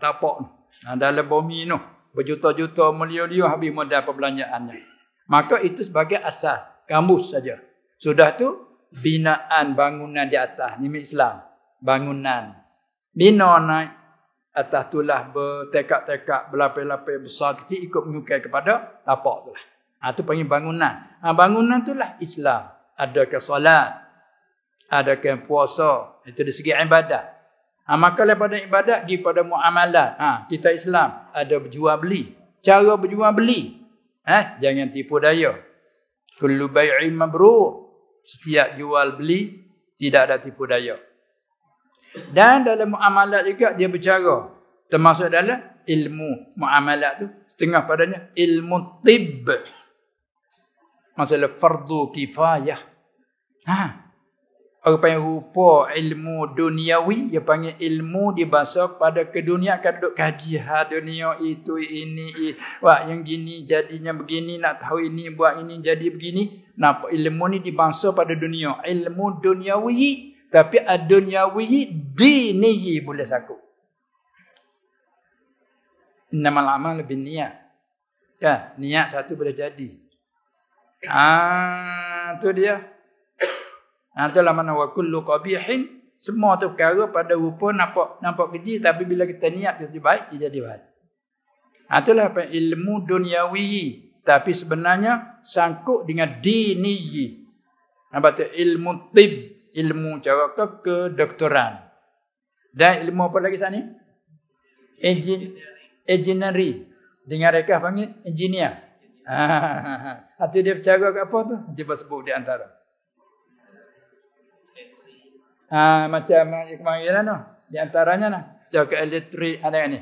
Dalam bumi ni berjuta-juta, milion-milion habis modal perbelanjaannya. Maka itu sebagai asas, gambus saja. Sudah tu binaan bangunan di atas ni Islam, bangunan. Bina naik atas tulah bertekak-tekak, berlapis-lapis besar kecil ikut menyukai kepada tapak tulah. Itu panggil bangunan. Bangunan itulah Islam. Adakah solat, adakah puasa, itu dari segi ibadat. Maka daripada ibadat pergi pada muamalat. Kita Islam ada berjual beli. Cara berjual beli, jangan tipu daya. Kullu bai'in mabrur. Setiap jual beli tidak ada tipu daya. Dan dalam muamalat juga dia bercara. Termasuk dalam ilmu muamalat tu setengah padanya ilmu tib. Masalah fardu kifayah. Orang panggil rupa ilmu duniawi, dia panggil ilmu dibahasa pada ke dunia, akan duduk kaji dunia itu, ini, yang gini jadinya begini, nak tahu ini, buat ini jadi begini. Nampak ilmu ni dibahasa pada dunia. Ilmu duniawi, tapi ad-duniawi dinihi boleh saku. Innamal amal bin niat. Kan? Niat satu boleh jadi. Tu dia. Itulah mana wa kullu qabihin, semua tu perkara pada rupa nampak keji, tapi bila kita niat jadi baik, dia jadi baik. Itulah apa ilmu duniawi, tapi sebenarnya sangkut dengan diniyi. Apa tu ilmu tib, ilmu cara kedoktoran. Dan ilmu apa lagi sana ni? Engineering. Dengar mereka panggil engineer. Itu dia bercara ke apa tu? Cuba sebut di antara. Macam kemarin di antaranya cara elektrik ada ni.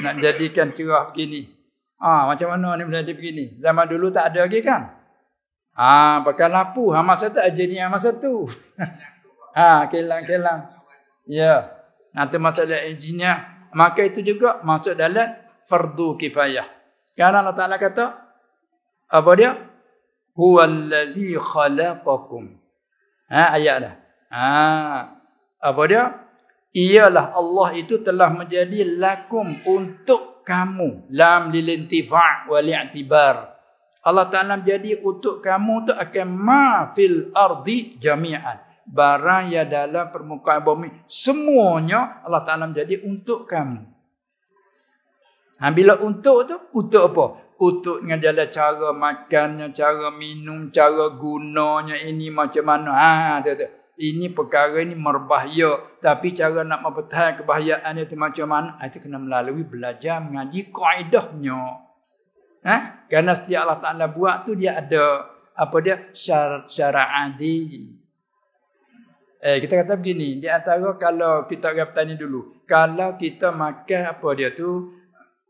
Nak jadikan cerah begini. Macam mana ni boleh jadi begini? Zaman dulu tak ada lagi kan? Pakai lampu. Masa tu engineer masa tu. Kelang-kelang. Ya. Nanti masalah engineer. Maka itu juga masuk dalam fardu kifayah. Kerana Allah Ta'ala kata, apa dia? Huwallazi khalaqakum. Ayat dah. Apa dia? Ialah Allah itu telah menjadi lakum untuk kamu. Lam lilintifa' wal i'tibar. Allah Ta'ala menjadi untuk kamu tu akan ma fil ardi jami'an. Barang yang dalam permukaan bumi semuanya Allah Ta'ala menjadi untuk kamu. Bila untuk tu, untuk apa? Untuk dengan jalan cara makannya, cara minum, cara gunanya ini macam mana. Ini perkara ini berbahaya. Tapi cara nak mempertahankan kebahayaan itu macam mana? Itu kena melalui belajar mengaji kaedahnya. Kerana setiap Allah Ta'ala buat tu dia ada syarat adi. Kita kata begini, di antara kalau kita bertanya dulu, kalau kita makan apa dia tu,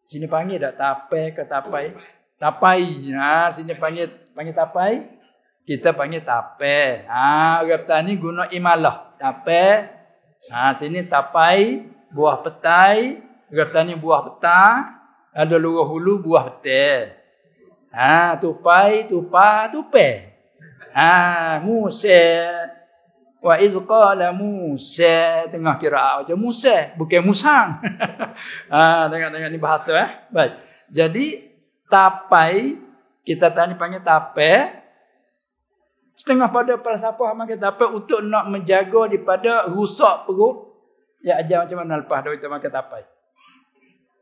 sini panggil tak tapai ke tapai? Tapai. Sini panggil tapai. Kita panggil tapai. Orang petani guna imalah. Tapai. Sini tapai, buah petai. Orang petani buah petang. Ada lurah hulu buah petai. Tupai, tupai. Musa. Wa iz qala Musa, tengah kira macam Musa, bukan Musang. Tengok ni bahasa Baik. Jadi tapai, kita tadi panggil tapai. Setengah pada falsafah makan tapai untuk nak menjaga daripada rusak perut. Ya ajar macam mana lepas dah kita makan tapai.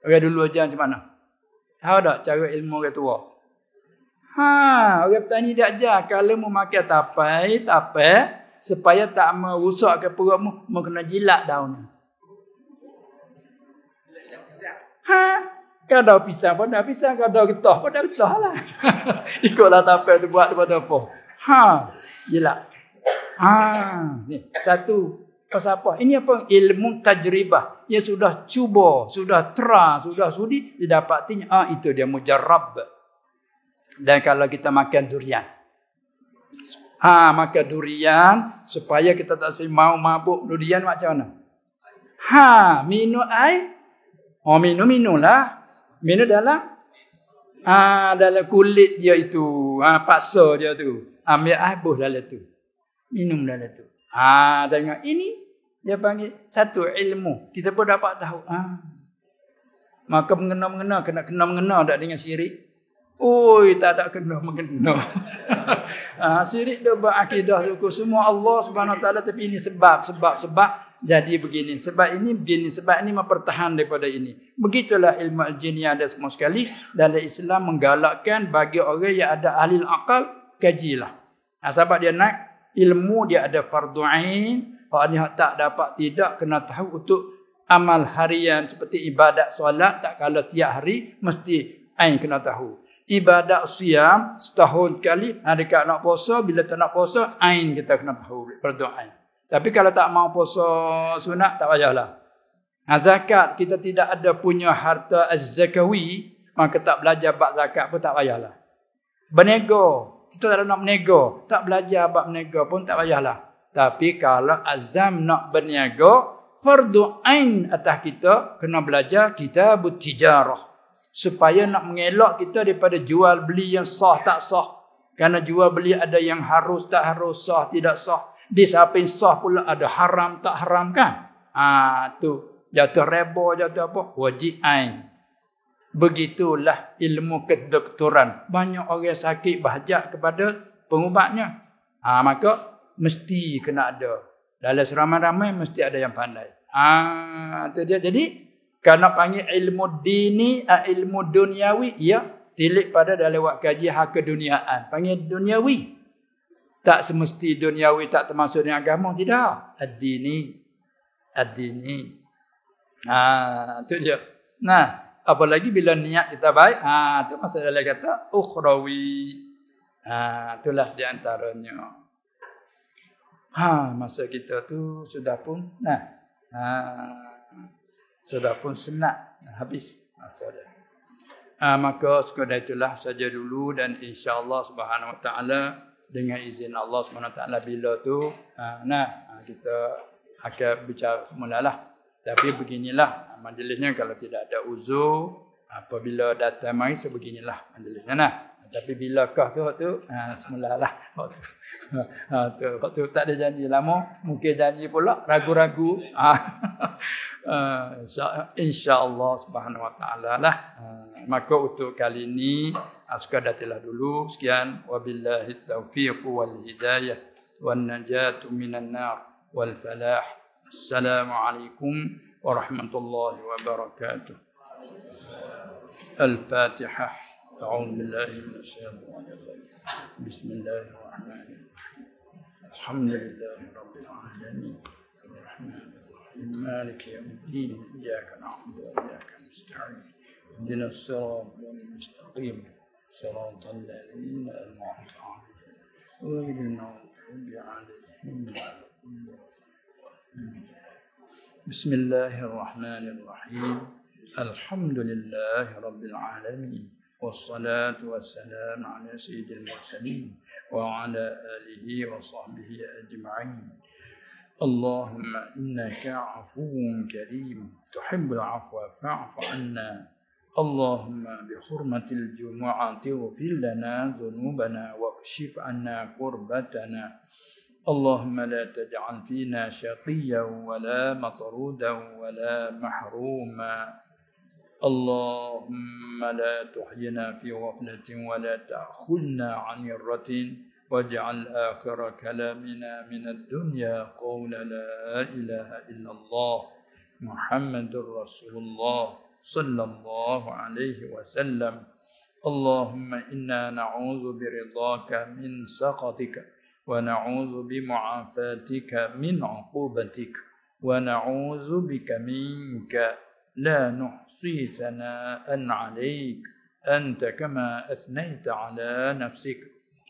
Orang dulu ajar macam mana? Tahu tak cara ilmu orang tua? Orang petani dia ajar kalau mau makan tapai supaya tak merusak ke perutmu, mau kena jilat daunnya. Kalau pisang pun dah pisang, kalau getah pun dah getah lah. Ikutlah tapai tu buat daripada apa. Jilat. Ni satu. Pasal apa? Ini apa? Ilmu tajribah. Yang sudah cuba, sudah sudah sudi didapatinya. Itu dia mujarrab. Dan kalau kita makan durian. Makan durian supaya kita tak mau mabuk. Durian macam mana? Minum air. Minumlah. Minum dalam kulit dia itu. Paksa dia tu. Ambil air buh dalam tu. Minum dalam tu. Tengok ini dia panggil satu ilmu. Kita pun dapat tahu. Maka mengena kena mengena tak dengan syirik. Tak ada kena mengena. Syirik dia berakidah suku semua Allah Subhanahu Wa Taala, tapi ini sebab jadi begini. Sebab ini begini, sebab ini mempertahan daripada ini. Begitulah ilmu al-jin yang ada semua sekali. Dalam Islam menggalakkan bagi orang yang ada ahli akal, kajilah. Sebab dia naik ilmu, dia ada fardu ain. Orang ni tak dapat tidak kena tahu untuk amal harian seperti ibadat solat, tak kala tiap hari mesti ain kena tahu. Ibadat siam setahun kali, dekat nak puasa, bila tak nak puasa ain kita kena tahu fardu ain. Tapi kalau tak mau puasa sunat tak payahlah. Zakat kita tidak ada punya harta az-zakawi, maka tak belajar bab zakat pun tak payahlah. Berniaga kita tak ada nak berniaga, tak belajar bab berniaga pun tak payahlah. Tapi kalau azam nak berniaga, fardu ain atas kita kena belajar kitabut tijarah. Supaya nak mengelak kita daripada jual beli yang sah tak sah. Kerana jual beli ada yang harus tak harus, sah tidak sah. Di samping sah pula ada haram tak haram kan. Tu jatuh reba, jatuh apa? Wajib ain. Begitulah ilmu kedoktoran. Banyak orang sakit berhajat kepada pengubatnya. Maka mesti kena ada. Dalam seramai-ramai mesti ada yang pandai. Itu dia. Jadi, kalau panggil ilmu dini, ilmu duniawi, ya, tilik pada dalam wak kaji hak keduniaan. Panggil duniawi. Tak semesti duniawi tak termasuk dengan agama. Tidak. Ad-dini. Itu dia. Apalagi bila niat kita baik, tu maksud dalam kata ukhrawi. Itulah di antaranya. Masa kita tu sudah pun senang habis masa dah. Maka sekadar itulah saja dulu, dan insya-Allah Subhanahu Wa Taala dengan izin Allah Subhanahu Wa Taala bila tu kita akan bicara semulalah. Tapi beginilah majlisnya kalau tidak ada uzur, apabila datang mari sebeginilah majlisnya Tapi bilakah tu semulalah waktu tak ada janji lama, mungkin janji pula ragu-ragu. Insya-Allah Subhanahu Wa Taala lah. Maka untuk kali ini sekadar dulu. Sekian, wabillahi taufiq wal hidayah wan najatu minan nar wal falah. Assalamualaikum warahmatullahi wabarakatuh. Al-Fatihah. A'udzu billahi minasy syaithanir rajim. Bismillahirrahmanirrahim. Alhamdulillahi rabbil alamin. Arrahmanir rahim. Maliki yaumiddin. Iyyaka na'budu wa iyyaka nasta'in. Ihdinas siratal mustaqim. Siratal ladzina an'amta 'alaihim ghairil maghdubi 'alaihim waladdallin. Bismillahirrahmanirrahim. Alhamdulillahi rabbil alamin. والصلاة والسلام على سيد المرسلين وعلى آله وصحبه أجمعين. اللهم إنك عفو كريم تحب العفو فاعف عنا. اللهم بحرمة الجمعة اغفر لنا ذنوبنا واكشف عنا كربتنا. اللهم لا تجعل فينا شقيا ولا مطرودا ولا محروما. اللهم لا تحينا في غفلة ولا تأخذنا عن مرة. واجعل آخر كلامنا من الدنيا قول لا إله إلا الله محمد رسول الله صلى الله عليه وسلم. اللهم إنا نعوذ برضاك من سخطك ونعوذ بمعافاتك من عقوبتك ونعوذ بك منك لا نحصي ثناء عليك أنت كما أثنيت على نفسك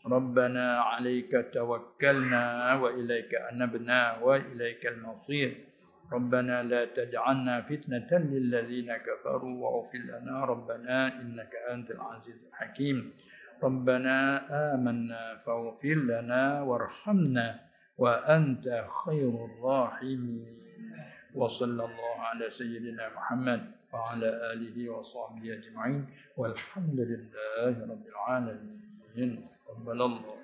ربنا عليك توكلنا وإليك أنبنا وإليك المصير ربنا لا تجعلنا فتنة للذين كفروا واغفر لنا ربنا إنك أنت العزيز الحكيم ربنا آمنا فاغفر لنا وارحمنا وأنت خير الراحمين وصلى الله على سيدنا محمد وعلى آله وصحبه أجمعين والحمد لله رب العالمين قبل الله